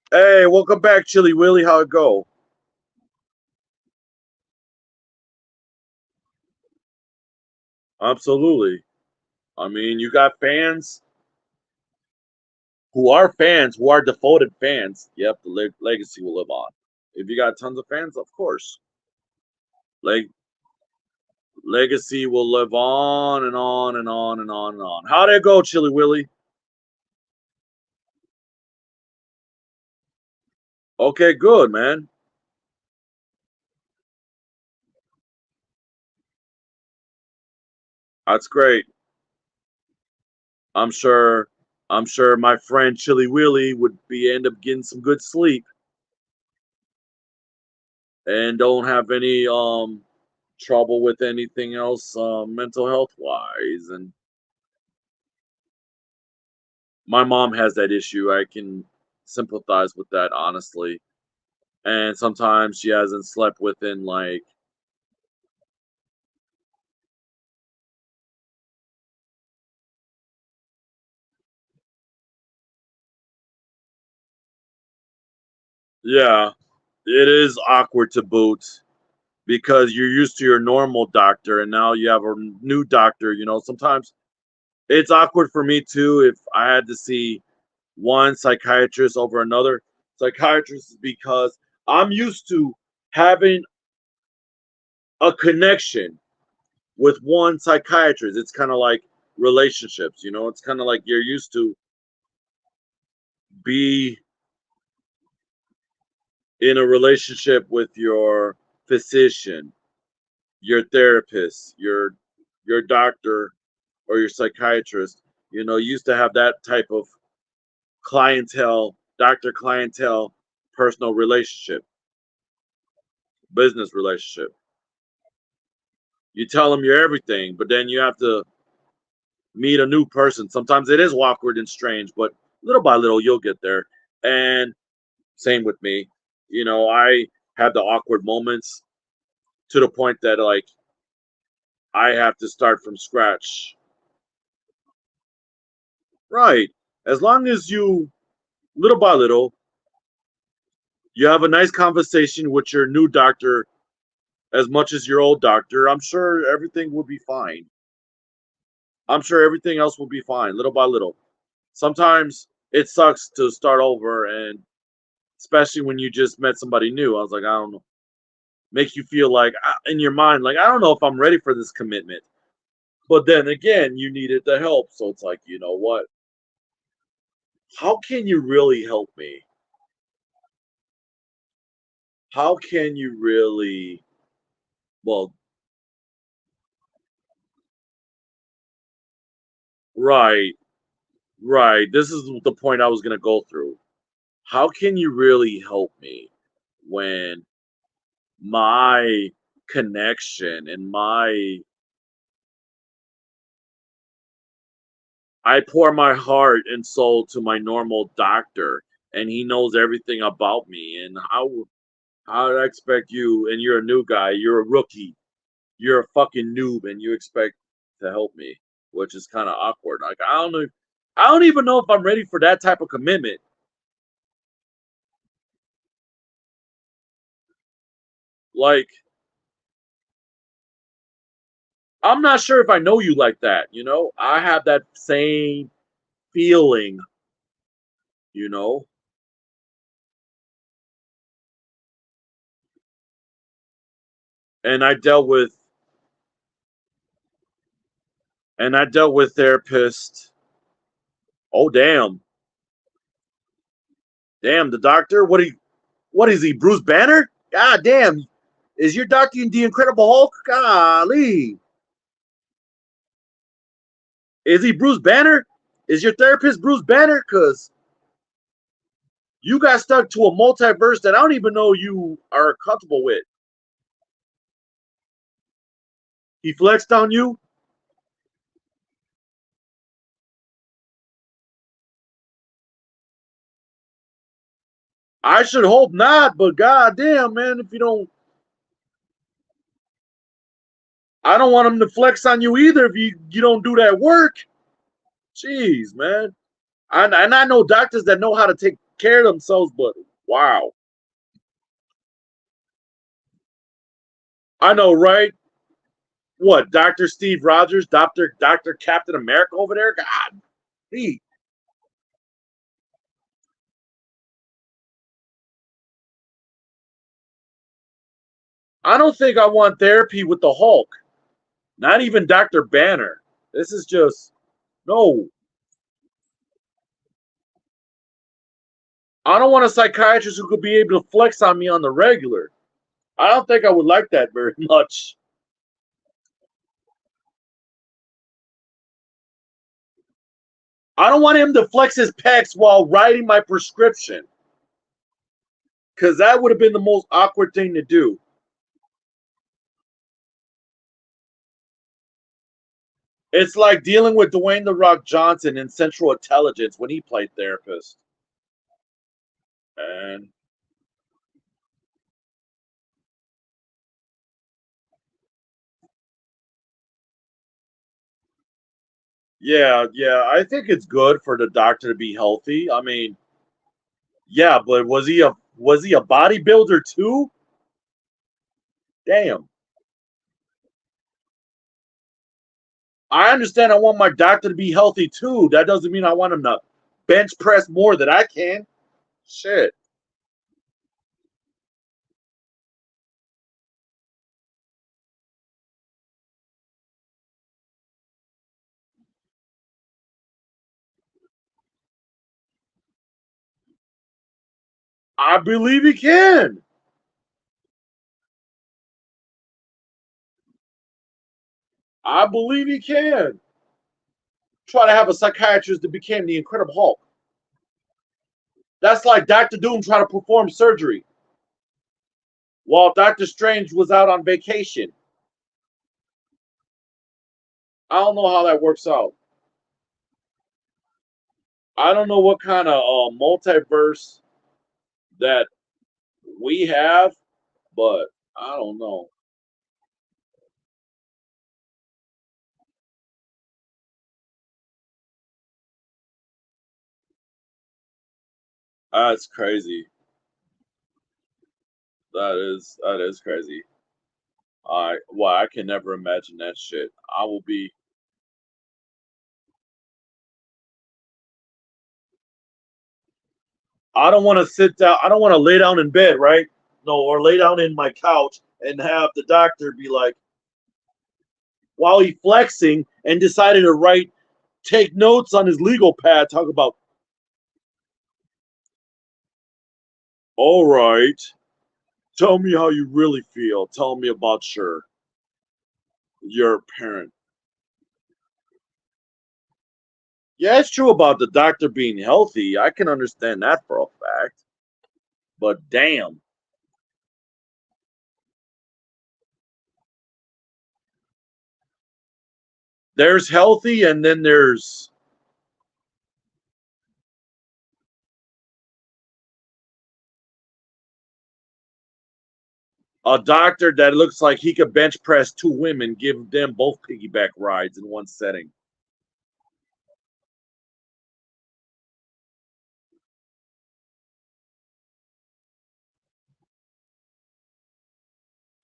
Hey, welcome back, Chili Willy. How it go? Absolutely. I mean, you got fans, who are devoted fans. Yep, the legacy will live on. If you got tons of fans, of course, like legacy will live on and on and on and on and on. How'd it go, Chili Willy? Okay, good, man. That's great. I'm sure. I'm sure my friend Chili Willy would be end up getting some good sleep and don't have any trouble with anything else mental health wise. And my mom has that issue. I can sympathize with that honestly. And sometimes she hasn't slept within like, yeah, it is awkward to boot because you're used to your normal doctor and now you have a new doctor. Sometimes it's awkward for me too if I had to see one psychiatrist over another psychiatrist because I'm used to having a connection with one psychiatrist. It's kind of like relationships, it's kind of like you're used to be in a relationship with your physician, your therapist, your doctor or your psychiatrist. You used to have that type of clientele, doctor clientele, personal relationship, business relationship. You tell them you're everything, but then you have to meet a new person. Sometimes it is awkward and strange, but little by little you'll get there. And same with me. I have the awkward moments to the point that like I have to start from scratch. Right. As long as you little by little you have a nice conversation with your new doctor as much as your old doctor, I'm sure everything will be fine. I'm sure everything else will be fine little by little. Sometimes it sucks to start over, and especially when you just met somebody new. I was like, I don't know. Make you feel like in your mind, like, I don't know if I'm ready for this commitment. But then again, you needed the help. So it's like, you know what? How can you really help me? How can you really, well, right, right. This is the point I was going to go through. How can you really help me when my connection and I pour my heart and soul to my normal doctor and he knows everything about me, and how would I expect you, and you're a new guy, you're a rookie, you're a fucking noob and you expect to help me, which is kind of awkward. Like I don't even know if I'm ready for that type of commitment. Like I'm not sure if I know you like that. I have that same feeling, you know. And I dealt with therapists. Oh damn. Damn, the doctor? What is he, Bruce Banner? God damn. Is your doctor the Incredible Hulk? Golly. Is he Bruce Banner? Is your therapist Bruce Banner? Cause you got stuck to a multiverse that I don't even know you are comfortable with. He flexed on you? I should hope not, but goddamn, man, if you don't, I don't want him to flex on you either if you don't do that work. Jeez, man. And I know doctors that know how to take care of themselves, but wow. I know, right? What, Dr. Steve Rogers, Dr. Captain America over there? God, he. I don't think I want therapy with the Hulk. Not even Dr. Banner. This is just no. I don't want a psychiatrist who could be able to flex on me on the regular. I don't think I would like that very much. I don't want him to flex his pecs while writing my prescription, because that would have been the most awkward thing to do. It's like dealing with Dwayne the Rock Johnson in Central Intelligence when he played therapist. And yeah, yeah, I think it's good for the doctor to be healthy. I mean, yeah, but was he a bodybuilder too? Damn. I understand I want my doctor to be healthy too. That doesn't mean I want him to bench press more than I can. Shit. I believe he can. I believe he can. Try to have a psychiatrist that became the Incredible Hulk. That's like Doctor Doom trying to perform surgery while Doctor Strange was out on vacation. I don't know how that works out. I don't know what kind of multiverse that we have, but I don't know. That's crazy. That is crazy. I can never imagine that shit. I will be. I don't want to sit down. I don't want to lay down in bed, right? No, or lay down in my couch and have the doctor be like, while he flexing and decided to take notes on his legal pad, talk about, all right, tell me how you really feel. Tell me about your parent. Yeah, it's true about the doctor being healthy. I can understand that for a fact. But damn, there's healthy and then there's a doctor that looks like he could bench press two women, give them both piggyback rides in one setting.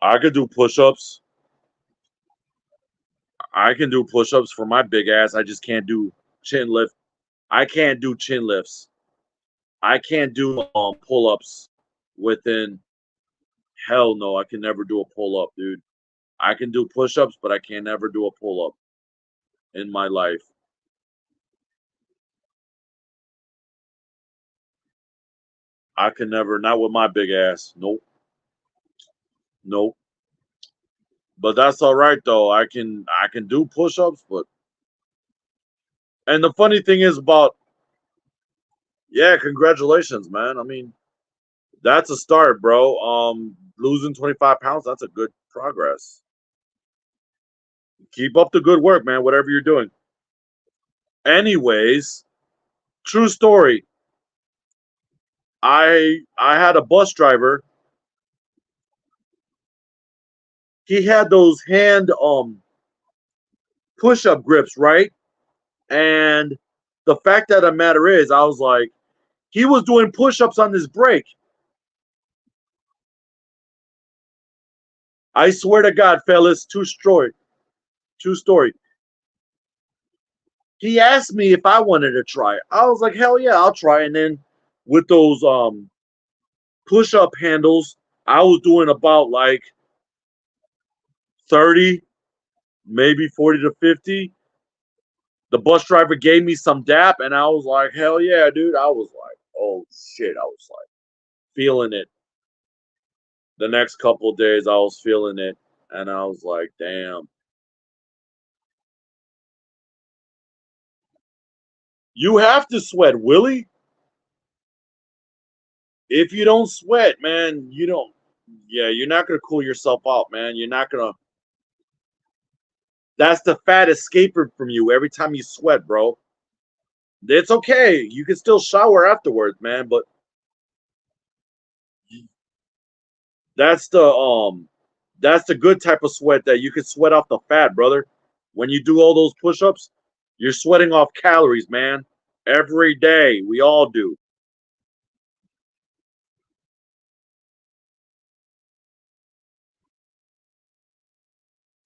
I could do push-ups. I can do push-ups for my big ass. I just can't do chin lift. I can't do chin lifts. I can't do pull-ups within. Hell no, I can never do a pull-up, dude. I can do push-ups, but I can never do a pull-up in my life. I can never, not with my big ass. Nope, nope. But that's all right though. I can do push-ups, but and the funny thing is about yeah, congratulations, man. I mean, that's a start, bro. Losing 25 pounds, that's a good progress. Keep up the good work, man, whatever you're doing. Anyways, true story. I had a bus driver. He had those hand push-up grips, right? And the fact of the matter is, I was like, he was doing push-ups on this break. I swear to God, fellas, true story. True story. He asked me if I wanted to try it. I was like, hell yeah, I'll try. And then with those push-up handles, I was doing about like 30, maybe 40 to 50. The bus driver gave me some dap, and I was like, hell yeah, dude. I was like, oh shit. I was like feeling it. The next couple of days, I was feeling it. And I was like, damn. You have to sweat, Willie. If you don't sweat, man, you don't. Yeah, you're not gonna cool yourself out, man. You're not gonna. That's the fat escaping from you every time you sweat, bro. It's okay. You can still shower afterwards, man. But that's the good type of sweat that you can sweat off the fat, brother. When you do all those push-ups, you're sweating off calories, man. Every day, we all do.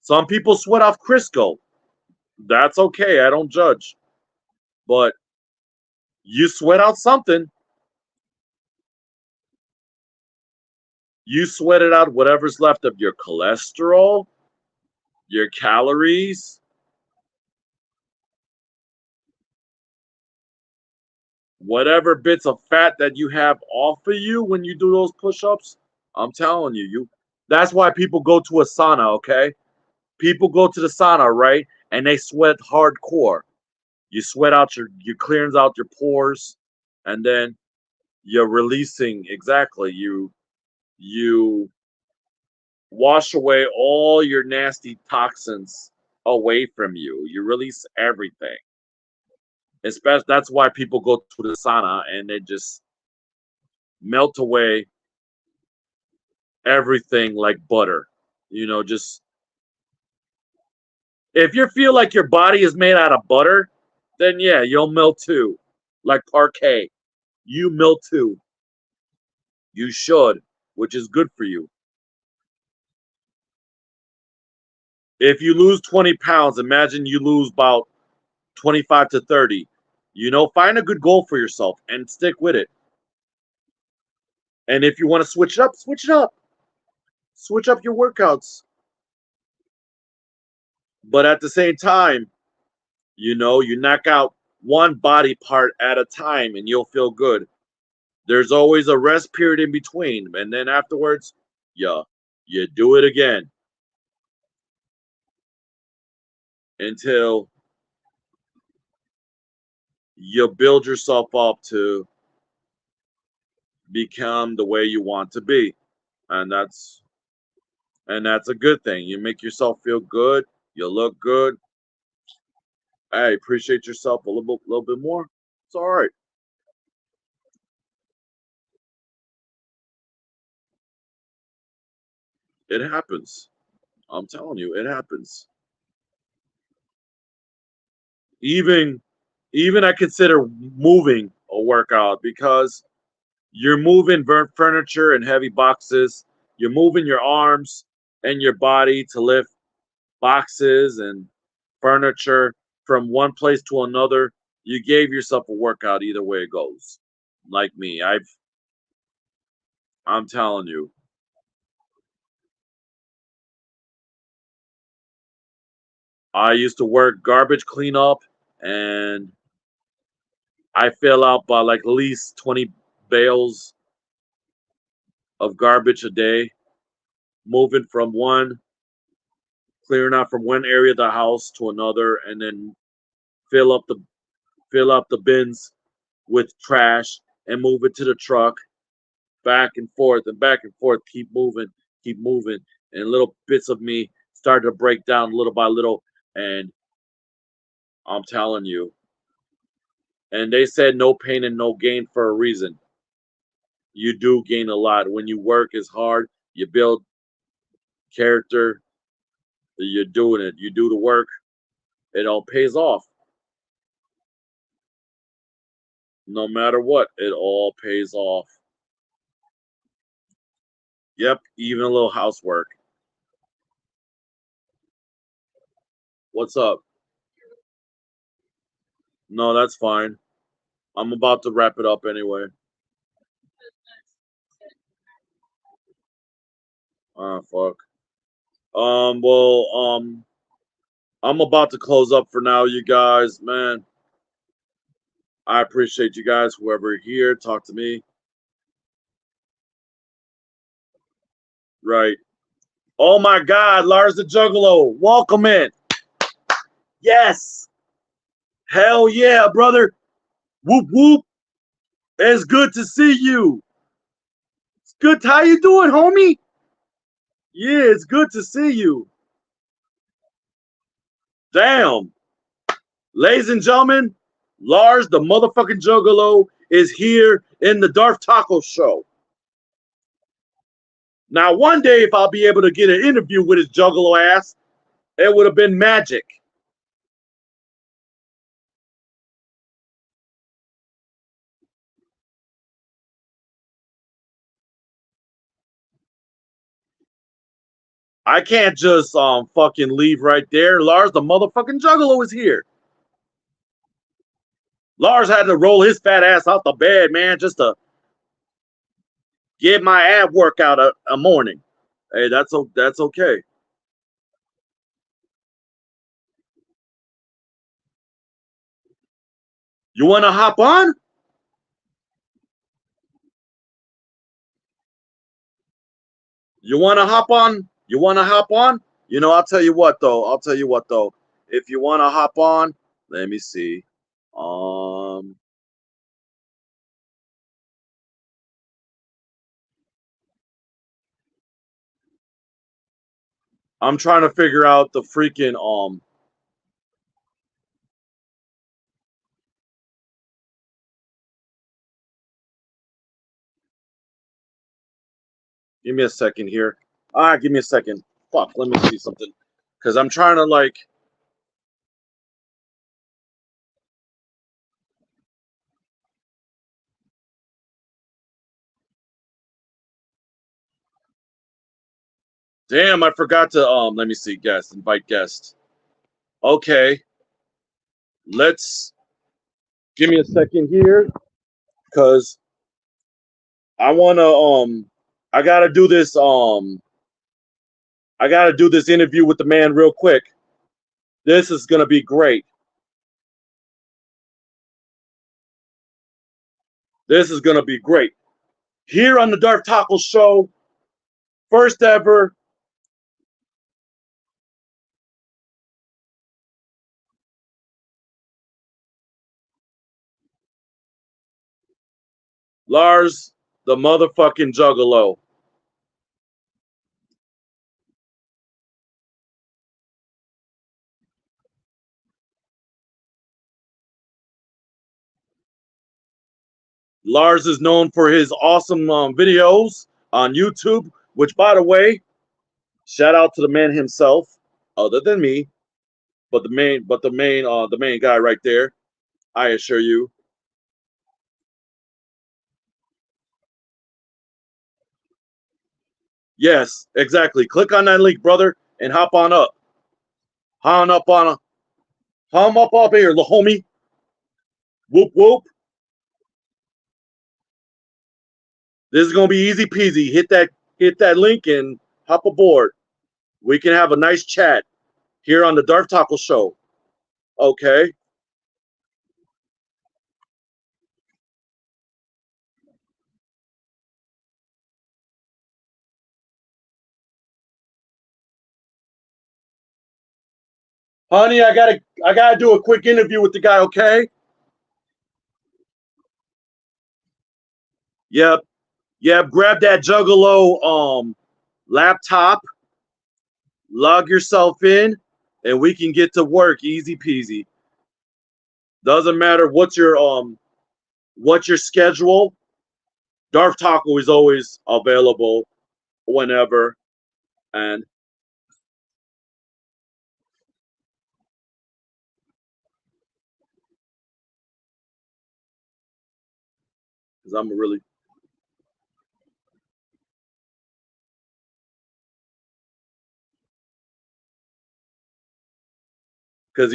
Some people sweat off Crisco. That's okay. I don't judge. But you sweat out something. You sweat it out whatever's left of your cholesterol, your calories, whatever bits of fat that you have off of you when you do those push-ups. I'm telling you, that's why people go to a sauna, okay? People go to the sauna, right? And they sweat hardcore. You sweat out your clearings out your pores, and then You're releasing exactly. You wash away all your nasty toxins away from you. You release everything. Especially that's why people go to the sauna and they just melt away everything like butter. Just if you feel like your body is made out of butter, then yeah, you'll melt too. Like parquet. You melt too. You should, which is good for you. If you lose 20 pounds, imagine you lose about 25 to 30. Find a good goal for yourself and stick with it. And if you want to switch it up, switch it up. Switch up your workouts. But at the same time, you knock out one body part at a time and you'll feel good. There's always a rest period in between. And then afterwards, yeah, you do it again until you build yourself up to become the way you want to be. And that's a good thing. You make yourself feel good, you look good. Hey, appreciate yourself a little bit more. It's all right. It happens. I'm telling you, it happens. Even even I consider moving a workout because you're moving furniture and heavy boxes. You're moving your arms and your body to lift boxes and furniture from one place to another. You gave yourself a workout either way it goes. Like me, I'm telling you. I used to work garbage cleanup and I fill out by like at least 20 bales of garbage a day, moving from one, clearing out from one area of the house to another, and then fill up the fill up the bins with trash and move it to the truck, back and back and forth, keep moving, and little bits of me start to break down little by little, and I'm telling you, and they said no pain and no gain for a reason. You do gain a lot when you work is hard. You build character. You're doing it. You do the work. It all pays off. No matter what, it all pays off. Yep, even a little housework. What's up? No, that's fine. I'm about to wrap it up anyway. Ah, fuck. Well, I'm about to close up for now, you guys. Man, I appreciate you guys. Whoever here, talk to me. Right. Oh my God, Lars the Juggalo, welcome in. Yes. Hell yeah, brother. Whoop whoop. It's good to see you. It's good. How you doing, homie? Yeah, it's good to see you. Damn. Ladies and gentlemen, Lars the motherfucking Juggalo is here in the Darth Taco Show. Now, one day, if I'll be able to get an interview with his Juggalo ass, it would have been magic. I can't just fucking leave right there. Lars the motherfucking Juggalo is here. Lars had to roll his fat ass out the bed, man, just to get my ab workout a morning. Hey, that's okay. You want to hop on? You want to hop on? You want to hop on? I'll tell you what though. I'll tell you what though. If you want to hop on, let me see. Um, I'm trying to figure out the freaking give me a second here. Give me a second. Fuck, let me see something. Cause I'm trying to like damn, I forgot to let me see, guest, invite guest. Okay. Let's give me a second here. Cause I wanna I gotta do this I gotta do this interview with the man real quick. This is gonna be great. This is gonna be great. Here on the Darth Taco Show, first ever. Lars the motherfucking Juggalo. Lars is known for his awesome videos on YouTube, which, by the way, shout out to the man himself, other than me, but the main guy right there. I assure you. Yes, exactly. Click on that link, brother, and hop on up. Hop up on a, hop up here, the homie. Whoop whoop. This is gonna be easy peasy. Hit that link and hop aboard. We can have a nice chat here on the Darth Taco Show. Okay. Honey, I gotta do a quick interview with the guy, okay? Yep. Yep. Grab that Juggalo laptop, log yourself in, and we can get to work easy peasy. Doesn't matter what's your schedule. Darth Taco is always available whenever, and because I'm a really because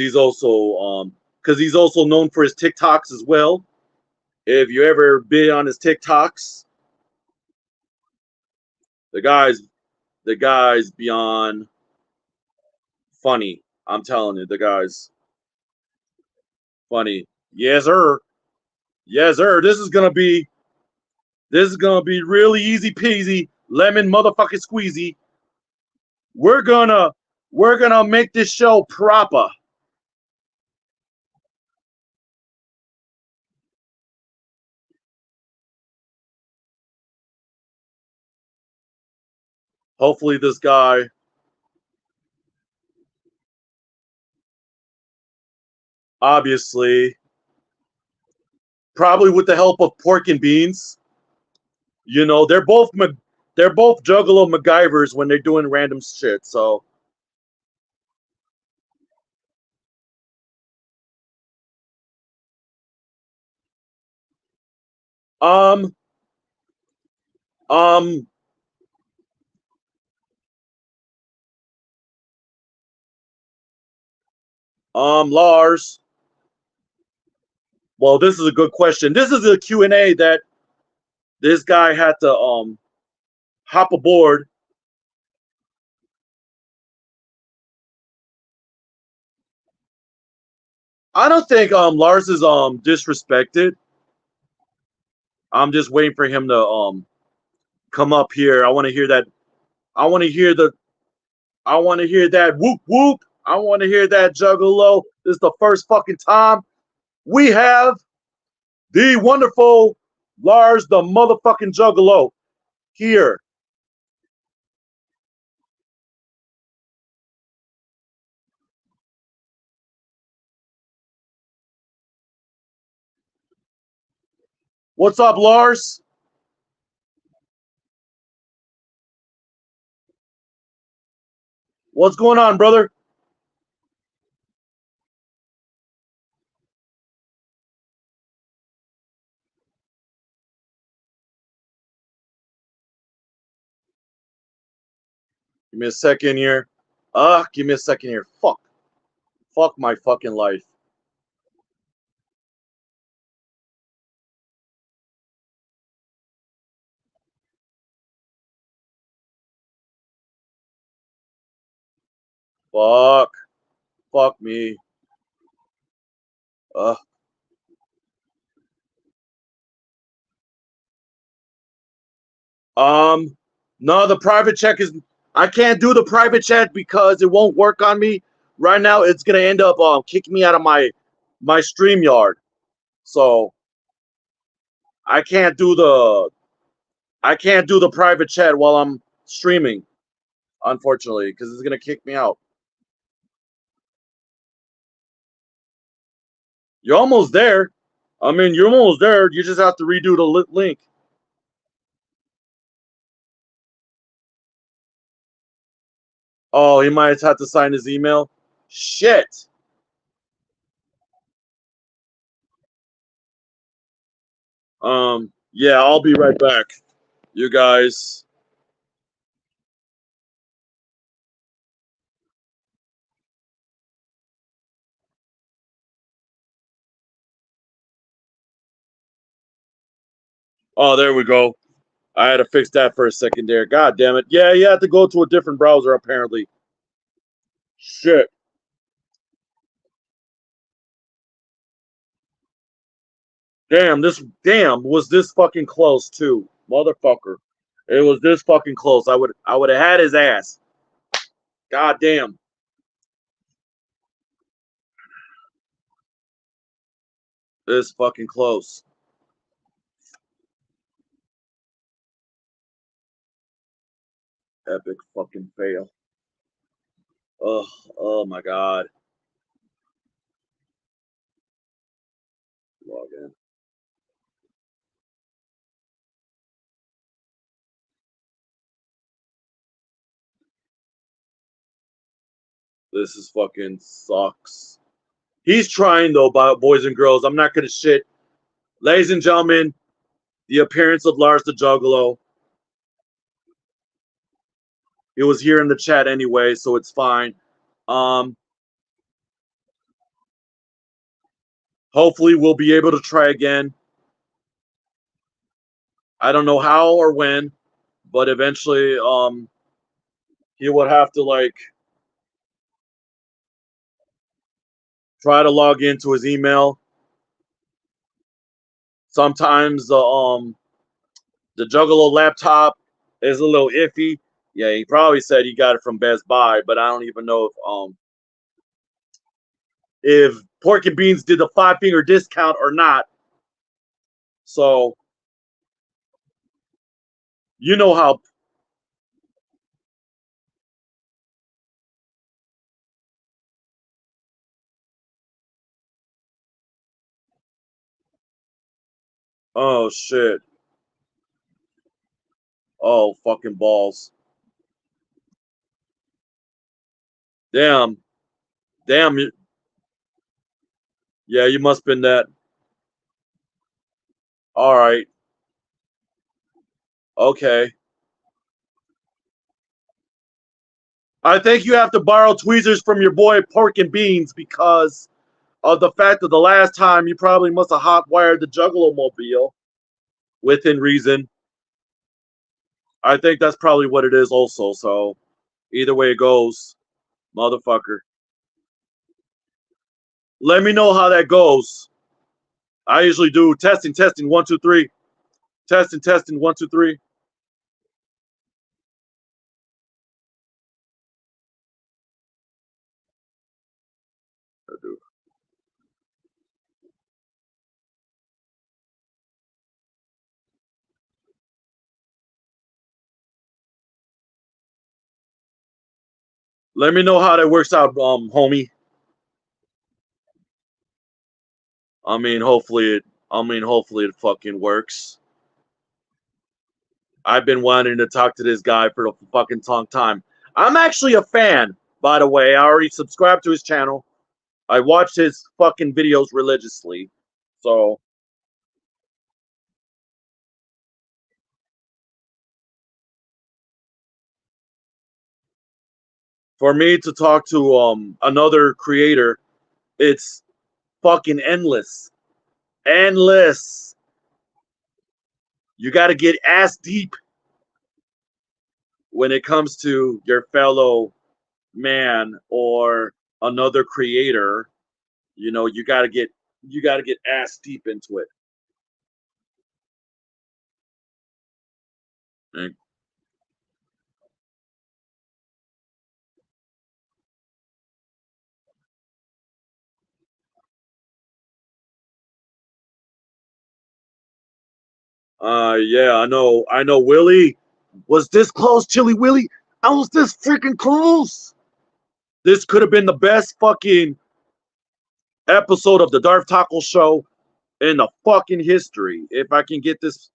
he's also known for his TikToks as well. If you ever been on his TikToks, the guys the guy's beyond funny. I'm telling you, the guy's funny. Yes, sir. Yes, sir. This is gonna be really easy peasy, lemon motherfucking squeezy. We're gonna we're gonna make this show proper. Hopefully, this guy, obviously, probably with the help of Pork and Beans. You know, they're both Juggalo MacGyvers when they're doing random shit. So, um, um, Lars. Well, this is a good question. This is a Q&A that this guy had to hop aboard. I don't think Lars is disrespected. I'm just waiting for him to come up here. I want to hear that. I want to hear the. I want to hear that whoop whoop. I want to hear that Juggalo. This is the first fucking time we have the wonderful Lars the motherfucking Juggalo here. What's up, Lars? What's going on, brother? Give me a second here. Give me a second here. Fuck. Fuck my fucking life. Fuck. Fuck me. Uh. Um. No, the private check is. I can't do the private chat because it won't work on me. Right now, it's gonna end up kicking me out of my StreamYard. So I can't do the private chat while I'm streaming, unfortunately, because it's gonna kick me out. You're almost there. I mean, you're almost there. You just have to redo the link. Oh, he might have to sign his email. Shit. Yeah, I'll be right back. You guys. Oh, there we go. I had to fix that for a second there. God damn it. Yeah, you have to go to a different browser apparently. Shit. Damn was this fucking close too. Motherfucker. It was this fucking close. I would have had his ass. God damn. This fucking close. Epic fucking fail. Oh, oh my god. Log in. This is fucking sucks. He's trying though, boys and girls. I'm not gonna shit. Ladies and gentlemen, the appearance of Lars the Juggalo. He was here in the chat anyway, so it's fine. Um, Hopefully we'll be able to try again. I don't know how or when, but eventually he would have to like try to log into his email. Sometimes the Juggalo laptop is a little iffy. Yeah, he probably said he got it from Best Buy, but I don't even know if Pork and Beans did the 5-finger discount or not. So you know how. Oh shit. Oh fucking balls. Damn. Damn. Yeah, you must have been that. All right. Okay. I think you have to borrow tweezers from your boy Pork and Beans because of the fact that the last time you probably must have hot wired the Juggalo mobile within reason. I think that's probably what it is also. So either way it goes, motherfucker. Let me know how that goes. I usually do testing, 1, 2, 3. Testing, 1, 2, 3. Let me know how that works out, homie. I mean, hopefully it I mean, hopefully it fucking works. I've been wanting to talk to this guy for a fucking long time. I'm actually a fan, by the way. I already subscribed to his channel. I watched his fucking videos religiously. So for me to talk to another creator, it's fucking endless. Endless. You got to get ass deep when it comes to your fellow man or another creator. You know, you got to get ass deep into it. And yeah, I know Willie was this close, Chili Willie. I was this freaking close. This could have been the best fucking episode of the Darth Taco Show in the fucking history. If I can get this.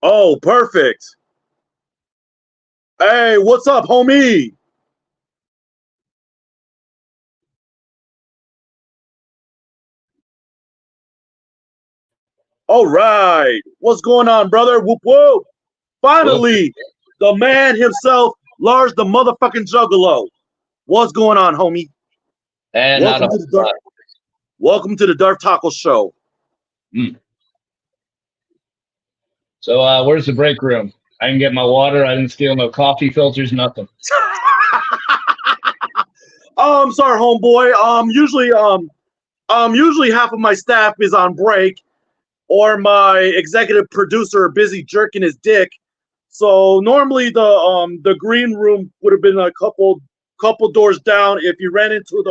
Oh, perfect. Hey, what's up, homie? All right. What's going on, brother? Whoop whoop. Finally, the man himself, Lars the motherfucking Juggalo. What's going on, homie? And welcome to the Darth Taco Show. So where's the break room? I didn't get my water. I didn't steal no coffee filters, nothing. I'm sorry, homeboy. Usually half of my staff is on break, or my executive producer busy jerking his dick. So normally the green room would have been a couple doors down. If you ran into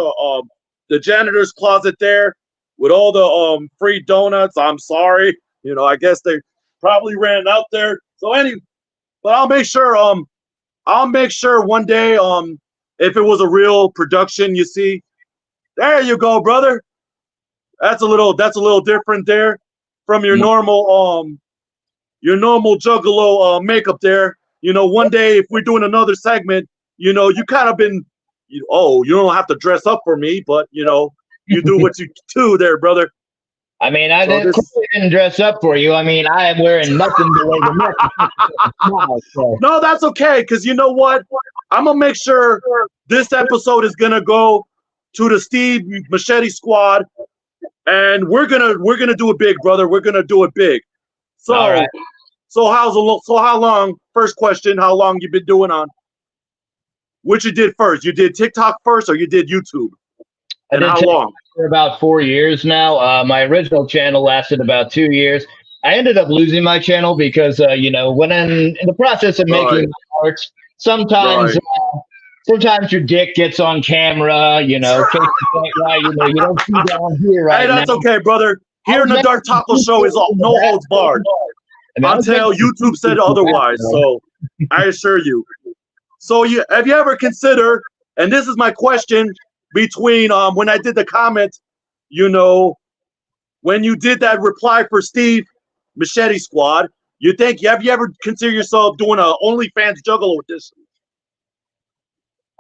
the janitor's closet there with all the free donuts, I'm sorry. You know, I guess they probably ran out there. So anyway, but I'll make sure one day if it was a real production, you see. There you go, brother. That's a little different there from your normal Juggalo makeup there. You know, one day if we're doing another segment, you know, you kind of been, you don't have to dress up for me, but you know, you do what you do there, brother. I mean, I didn't dress up for you. I mean, I am wearing nothing below the neck. No, that's okay, because you know what? I'm gonna make sure this episode is gonna go to the Steve Machete Squad, and we're gonna do it big, brother. We're gonna do it big. So, all right. So how long? First question: how long you been doing on? Which you did first? You did TikTok first, or you did YouTube? And how long? For about 4 years now. My original channel lasted about 2 years. I ended up losing my channel because you know, when in the process of making arts, sometimes your dick gets on camera. You know, you don't see down here right now. Hey, that's okay, brother. Here in the Darth Taco Show is no holds barred. Until YouTube said otherwise, so I assure you. So have you ever considered, and this is my question, between when I did the comment, you know, when you did that reply for Steve Machete Squad, have you ever considered yourself doing a OnlyFans Juggalo edition?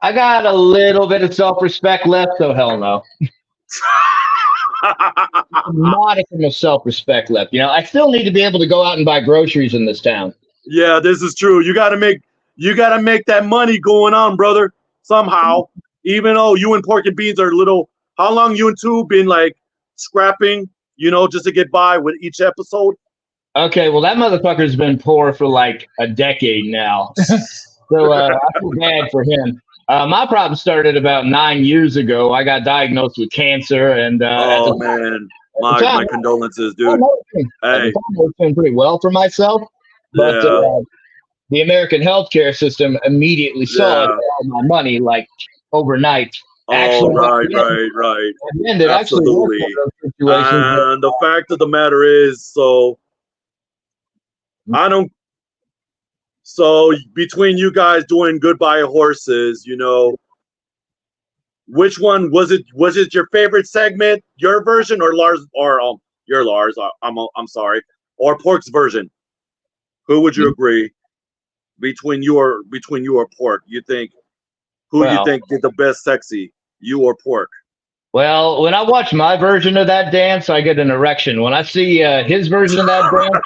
I got a little bit of self-respect left, so hell no. A modicum of self-respect left. You know, I still need to be able to go out and buy groceries in this town. Yeah, this is true. You gotta make that money going on, brother, somehow. Even though you and Pork and Beans are little, how long you and two been like scrapping, you know, just to get by with each episode? Okay, well that motherfucker's been poor for like a decade now. So I feel bad for him. My problem started about 9 years ago. I got diagnosed with cancer, and oh man, my condolences, dude. Hey, I was doing pretty well for myself, but the American healthcare system immediately saw all my money like overnight. Oh, right. And it actually was Absolutely. one of those situations. And the fact of the matter is, so I don't. So between you guys doing Goodbye Horses, you know, which one was it? Was it your favorite segment, your version, or Lars, or your Lars? I'm sorry, or Pork's version? Who would you agree between you or Pork? You think who you Well, think did the best sexy, you or Pork? well, when I watch my version of that dance, I get an erection. When I see his version of that dance,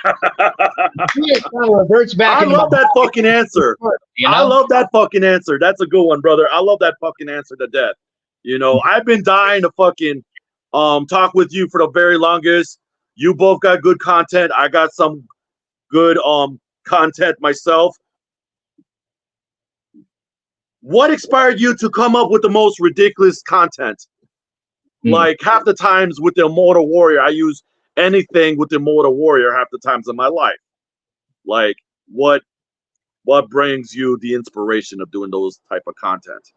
it kind of reverts back I into my love that fucking answer. you I know? love that fucking answer. That's a good one, brother. I love that fucking answer to death. You know, I've been dying to fucking talk with you for the very longest. You both got good content. I got some good content myself. What inspired you to come up with the most ridiculous content? Like half the times with the Immortal Warrior, I use anything with the Immortal Warrior half the times in my life. Like what brings you the inspiration of doing those type of content?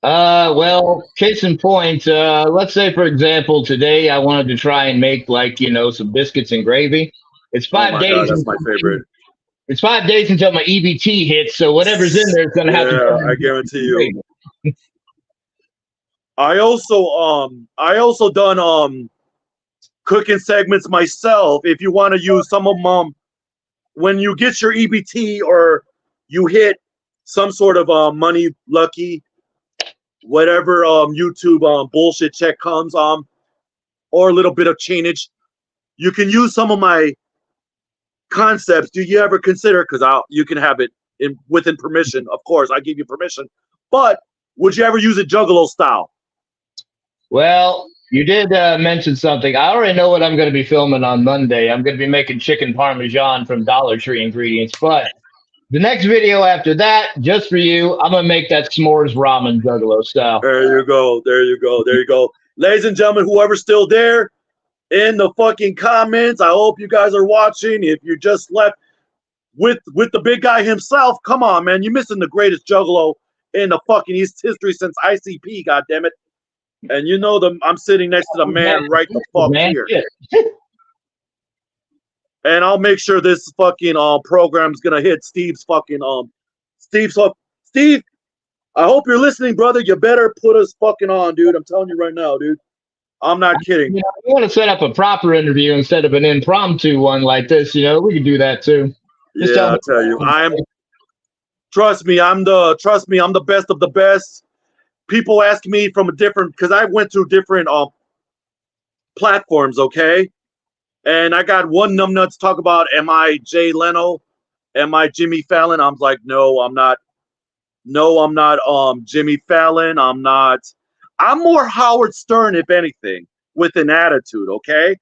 Well, case in point, let's say for example, today I wanted to try and make like, some biscuits and gravy. It's Oh five my god, days that's my until favorite. it's 5 days until my EBT hits, so whatever's in there is gonna have to Yeah, turn I into guarantee you. gravy. I also done cooking segments myself. If you want to use some of them, when you get your EBT or you hit some sort of money lucky, whatever YouTube bullshit check comes or a little bit of change, you can use some of my concepts. Do you ever consider? Because you can have it within permission, of course. I give you permission, but would you ever use it Juggalo style? Well, you did mention something. I already know what I'm going to be filming on Monday. I'm going to be making chicken parmesan from Dollar Tree ingredients. But the next video after that, just for you, I'm going to make that s'mores ramen Juggalo style. There you go. There you go. There you go. Ladies and gentlemen, whoever's still there in the fucking comments, I hope you guys are watching. If you just left with the big guy himself, come on, man. You're missing the greatest Juggalo in the fucking East history since ICP, goddammit. And you know I'm sitting next to the man right the fuck here. And I'll make sure this fucking program's gonna hit Steve's fucking Steve, I hope you're listening, brother. You better put us fucking on, dude. I'm telling you right now, dude. I'm not kidding. You want to set up a proper interview instead of an impromptu one like this, we can do that too. Just yeah, I'll tell you. Trust me, I'm the best of the best. People ask me from a different, because I went through different platforms, okay? And I got one numbnuts talk about, am I Jay Leno? Am I Jimmy Fallon? I'm like, no, I'm not. No, I'm not Jimmy Fallon. I'm not. I'm more Howard Stern, if anything, with an attitude, okay?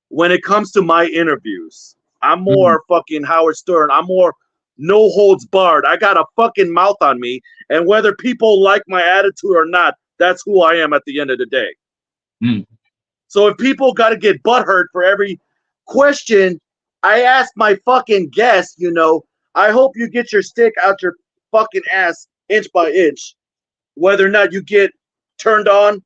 When it comes to my interviews, I'm more fucking Howard Stern. I'm more no holds barred. I got a fucking mouth on me. And whether people like my attitude or not, that's who I am at the end of the day. So if people got to get butthurt for every question I ask my fucking guest, I hope you get your stick out your fucking ass inch by inch. Whether or not you get turned on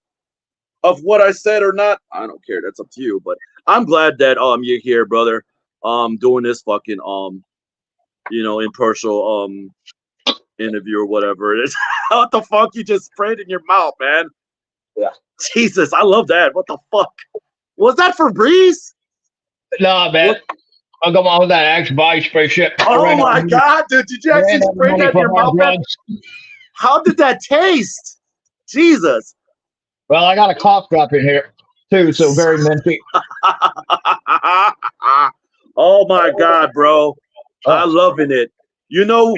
of what I said or not, I don't care. That's up to you. But I'm glad that you're here, brother. Doing this fucking impartial interview or whatever it is. What the fuck you just sprayed in your mouth, man? Yeah. Jesus, I love that. What the fuck? Was that for Breeze? Nah, man. I'll go on with that Axe body spray shit. Oh my god, dude. Did you actually spray that in your mouth? How did that taste? Jesus. Well, I got a cough drop in here too, so very minty. Oh my god, bro. I'm loving it. You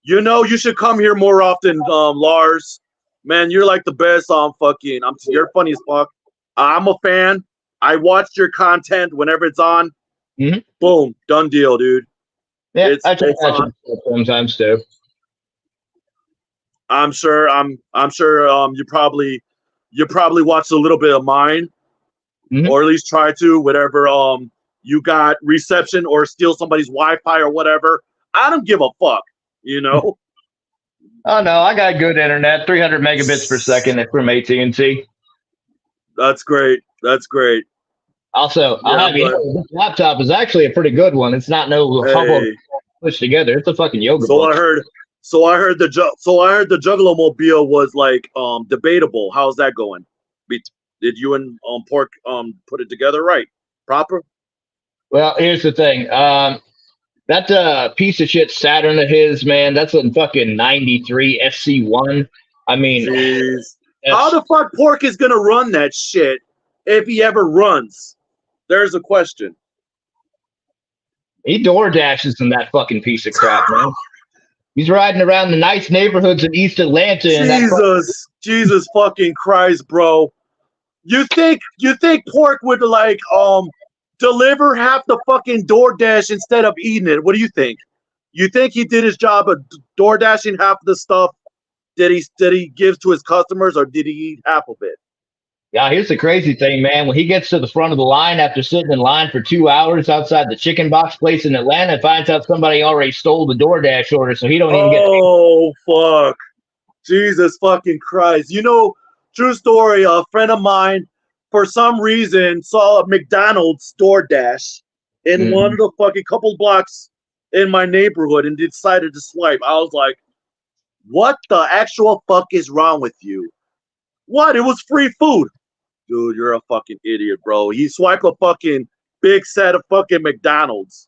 you should come here more often, Lars. Man, you're like the best you're funny as fuck. I'm a fan. I watch your content whenever it's on. Boom, done deal, dude. Yeah, I try to sometimes too. I'm sure you probably watched a little bit of mine, or at least try to, whatever you got reception or steal somebody's Wi-Fi or whatever. I don't give a fuck, Oh no, I got good internet, 300 megabits per second from AT&T. That's great. That's great. Also, I'll Yeah, have I'm you glad. know, this laptop is actually a pretty good one. It's not no hubble Hey, pushed together. It's a fucking yoga so I book. heard. So I heard the Juggalo Mobile was like debatable. How's that going? Be- Did you and Pork put it together right? Proper? Well, here's the thing. That piece of shit Saturn of his, man, that's a fucking 93 FC1. I mean, Jeez. How that's the fuck Pork is gonna run that shit if he ever runs? There's a question. he door dashes in that fucking piece of crap, man. He's riding around the nice neighborhoods in East Atlanta and that Jesus fucking Christ, bro. You think Pork would like deliver half the fucking DoorDash instead of eating it? What do you think? You think he did his job of door dashing half of the stuff that he gives to his customers, or did he eat half of it? Yeah, here's the crazy thing, man. When he gets to the front of the line after sitting in line for 2 hours outside the chicken box place in Atlanta, finds out somebody already stole the DoorDash order, so he don't even get. Oh fuck. Jesus fucking Christ. True story, a friend of mine for some reason saw a McDonald's DoorDash in one Mhm. of the fucking couple blocks in my neighborhood and decided to swipe. I was like, what the actual fuck is wrong with you? What? It was free food. Dude, you're a fucking idiot, bro. He swiped a fucking big set of fucking McDonald's.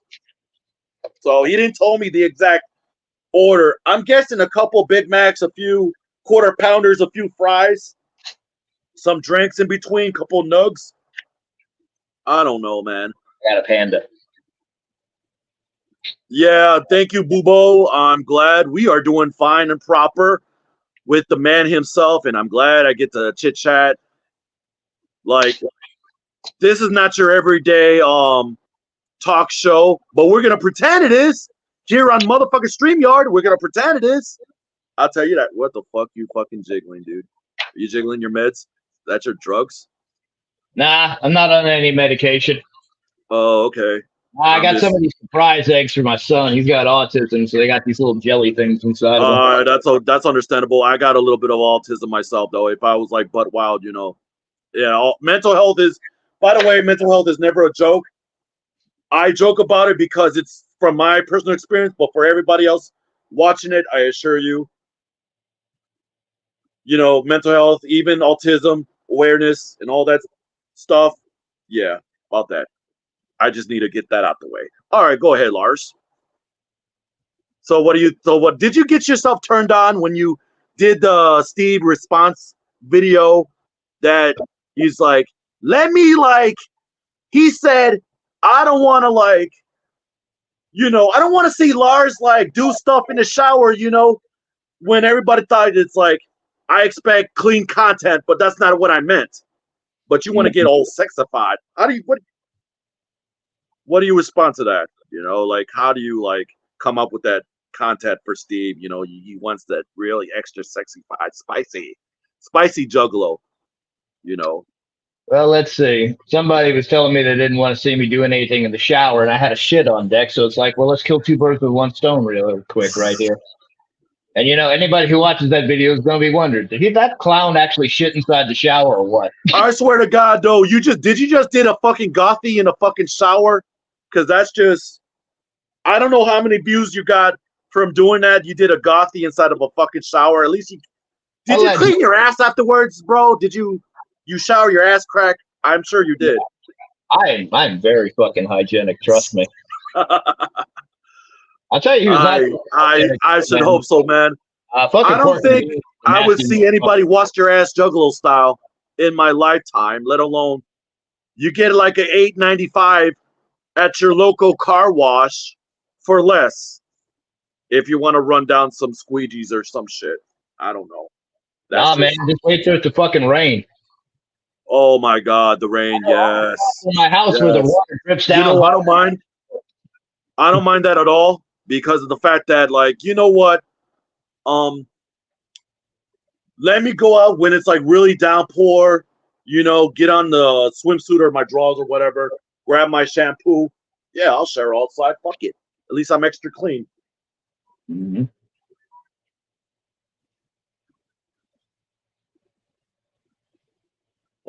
So he didn't tell me the exact order. I'm guessing a couple Big Macs, a few quarter pounders, a few fries, some drinks in between, couple nugs. I don't know, man. Got a panda. Yeah, thank you, Bubo. I'm glad we are doing fine and proper with the man himself, and I'm glad I get to chit chat. Like, this is not your everyday talk show, but we're gonna pretend it is here on motherfucking StreamYard. We're gonna pretend it is. I'll tell you that. What the fuck you fucking jiggling, dude? Are you jiggling your meds? That's your drugs? Nah, I'm not on any medication. Oh, okay. I I'm got some just. of these surprise eggs for my son. He's got autism, so they got these little jelly things inside of them. That's understandable. I got a little bit of autism myself, though. If I was like butt wild, yeah. Mental health is. By the way, mental health is never a joke. I joke about it because it's from my personal experience, but for everybody else watching it, I assure you, mental health, even autism awareness, and all that stuff. Yeah, about that. I just need to get that out the way. All right, go ahead, Lars. So what did you get yourself turned on when you did the Steve response video that he's like, let me like he said, I don't want to like, I don't want to see Lars like do stuff in the shower, when everybody thought it's like I expect clean content, but that's not what I meant. But you want to get all sexified. What do you respond to that? Like how do you like come up with that content for Steve? He wants that really extra sexified, spicy juggalo. You know. Well, let's see. Somebody was telling me they didn't want to see me doing anything in the shower, and I had a shit on deck. So it's like, well, let's kill two birds with one stone real quick right here. And anybody who watches that video is going to be wondering, did that clown actually shit inside the shower or what? I swear to God, though, you just did a fucking gothy in a fucking shower? Because that's just, I don't know how many views you got from doing that. You did a gothy inside of a fucking shower. At least did you clean your ass afterwards, bro? Did you shower your ass crack? I'm sure you did. I'm very fucking hygienic. Trust me. I'll tell you who's not. I should hope so, man. Fucking I don't think I would see anybody wash your ass juggalo style in my lifetime, let alone you get like an $8.95 at your local car wash for less if you want to run down some squeegees or some shit. I don't know. Nah, man, just wait till it's the fucking rain. Oh my God, the rain! Yes. In my house where the water drips down. I don't mind. I don't mind that at all because of the fact that, like, you know what? Let me go out when it's like really downpour. Get on the swimsuit or my drawers or whatever. Grab my shampoo. Yeah, I'll shower outside. Fuck it. At least I'm extra clean. Mm-hmm.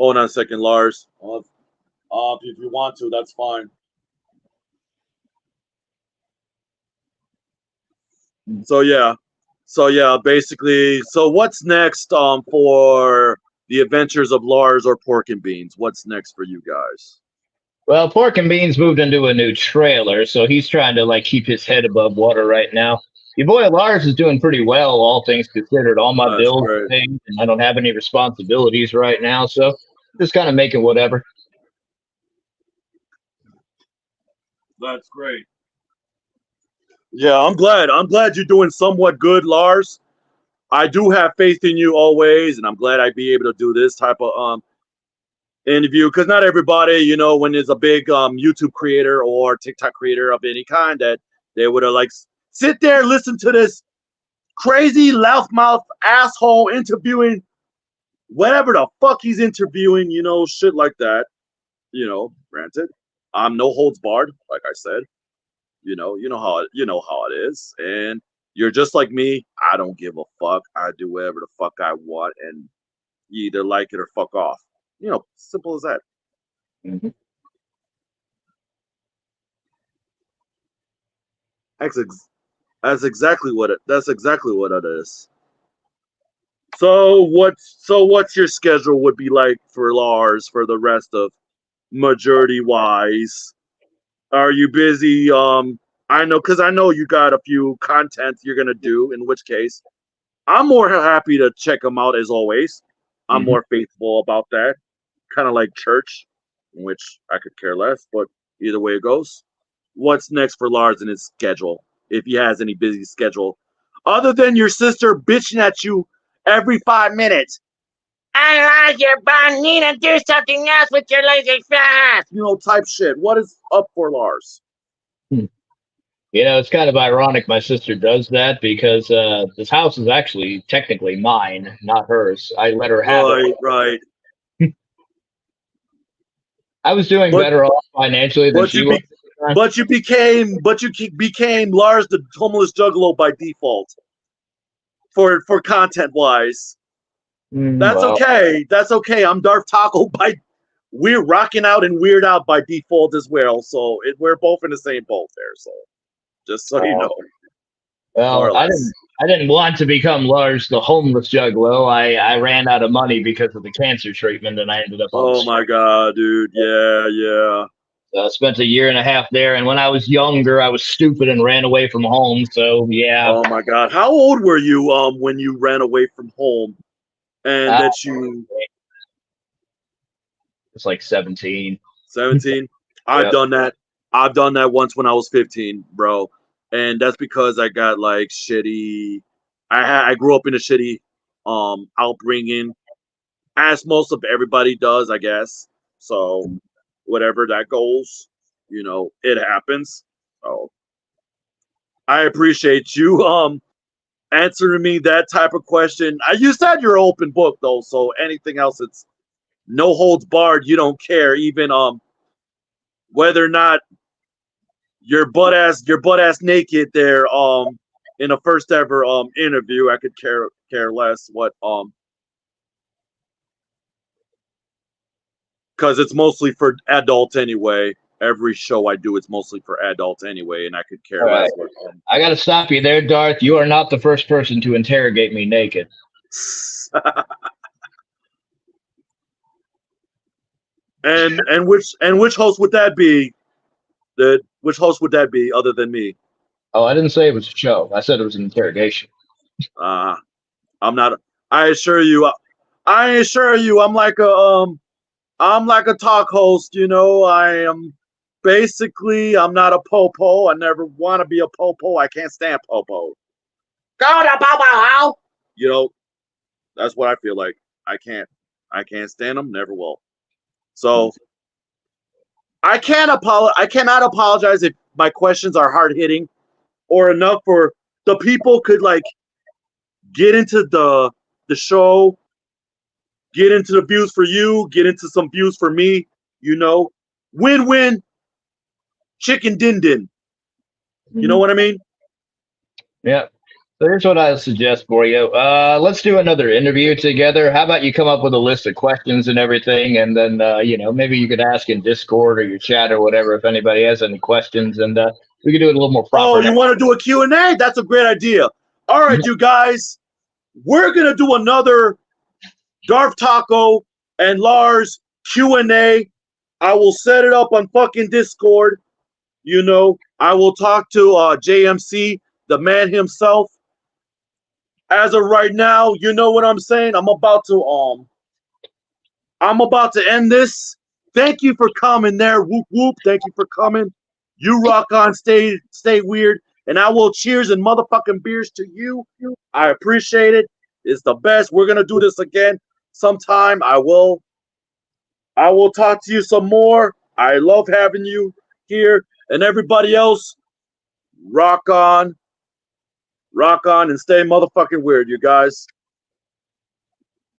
Hold on a second, Lars. If you want to, that's fine. So yeah, basically. So what's next for the Adventures of Lars or Pork and Beans? What's next for you guys? Well, Pork and Beans moved into a new trailer, so he's trying to like keep his head above water right now. Your boy Lars is doing pretty well, all things considered. All my That's bills great. are paid, and I don't have any responsibilities right now, so just kind of making whatever. That's great. Yeah, I'm glad. I'm glad you're doing somewhat good, Lars. I do have faith in you always, and I'm glad I'd be able to do this type of interview because not everybody, when there's a big YouTube creator or TikTok creator of any kind that they would have like sit there, listen to this crazy loudmouth asshole interviewing whatever the fuck he's interviewing, shit like that. Granted, I'm no holds barred, like I said. You know how it is, and you're just like me. I don't give a fuck. I do whatever the fuck I want, and you either like it or fuck off. Simple as that. Mm-hmm. That's exactly what it. That's exactly what it is. So what's your schedule would be like for Lars for the rest of majority wise? Are you busy? I know because I know you got a few content you're gonna do. In which case, I'm more happy to check them out as always. I'm more faithful about that. Kind of like church, in which I could care less, but either way it goes. What's next for Lars in his schedule? If he has any busy schedule, other than your sister bitching at you every 5 minutes. I like your bun. Need to do something else with your lazy face. Type shit. What is up for Lars? It's kind of ironic my sister does that because this house is actually technically mine, not hers. I let her have it. Right. I was doing better off financially than she was. But you became Lars the homeless juggalo by default. For content wise. That's okay. That's okay. I'm Darth Taco by we're rocking out and weird out by default as well. So we're both in the same boat there. So just so you know. Well, I didn't want to become Lars the homeless juggalo. I ran out of money because of the cancer treatment, and I ended up. Oh my god, dude! Yeah. I spent a year and a half there, and when I was younger, I was stupid and ran away from home. So yeah. Oh my god, how old were you when you ran away from home, and that you? It's like 17. 17. I've done that. I've done that once when I was 15, bro, and that's because I got like shitty. I grew up in a shitty upbringing, as most of everybody does, I guess. So whatever that goes, it happens. So I appreciate you answering me that type of question. You said you're an open book though, so anything else it's no holds barred. You don't care, even whether or not your butt ass naked there in a first ever interview. I could care less what because it's mostly for adults anyway. Every show I do, it's mostly for adults anyway, and I could care less. I got to stop you there, Darth. You are not the first person to interrogate me naked. and which host would that be? Which host would that be other than me? Oh, I didn't say it was a show. I said it was an interrogation. I'm not. I assure you. I'm like a talk host. I am basically. I'm not a popo. I never want to be a popo. I can't stand popo. Go to popo how? That's what I feel like. I can't stand them. Never will. So I cannot apologize if my questions are hard hitting or enough for the people could like get into the show, get into the views for you, get into some views for me, win-win, chicken din din. You know what I mean? Yeah. So here's what I suggest for you. Let's do another interview together. How about you come up with a list of questions and everything, and then maybe you could ask in Discord or your chat or whatever if anybody has any questions, and we could do it a little more Oh, proper. you want to do a Q&A? That's a great idea. All right, you guys, we're gonna do another Darth Taco and Lars Q&A. I will set it up on fucking Discord. I will talk to JMC, the man himself. As of right now, you know what I'm saying? I'm about to end this. Thank you for coming there. Whoop whoop. Thank you for coming. You rock on, stay weird. And I will cheers and motherfucking beers to you. I appreciate it. It's the best. We're gonna do this again sometime. I will talk to you some more. I love having you here. And everybody else, rock on, and stay motherfucking weird, you guys.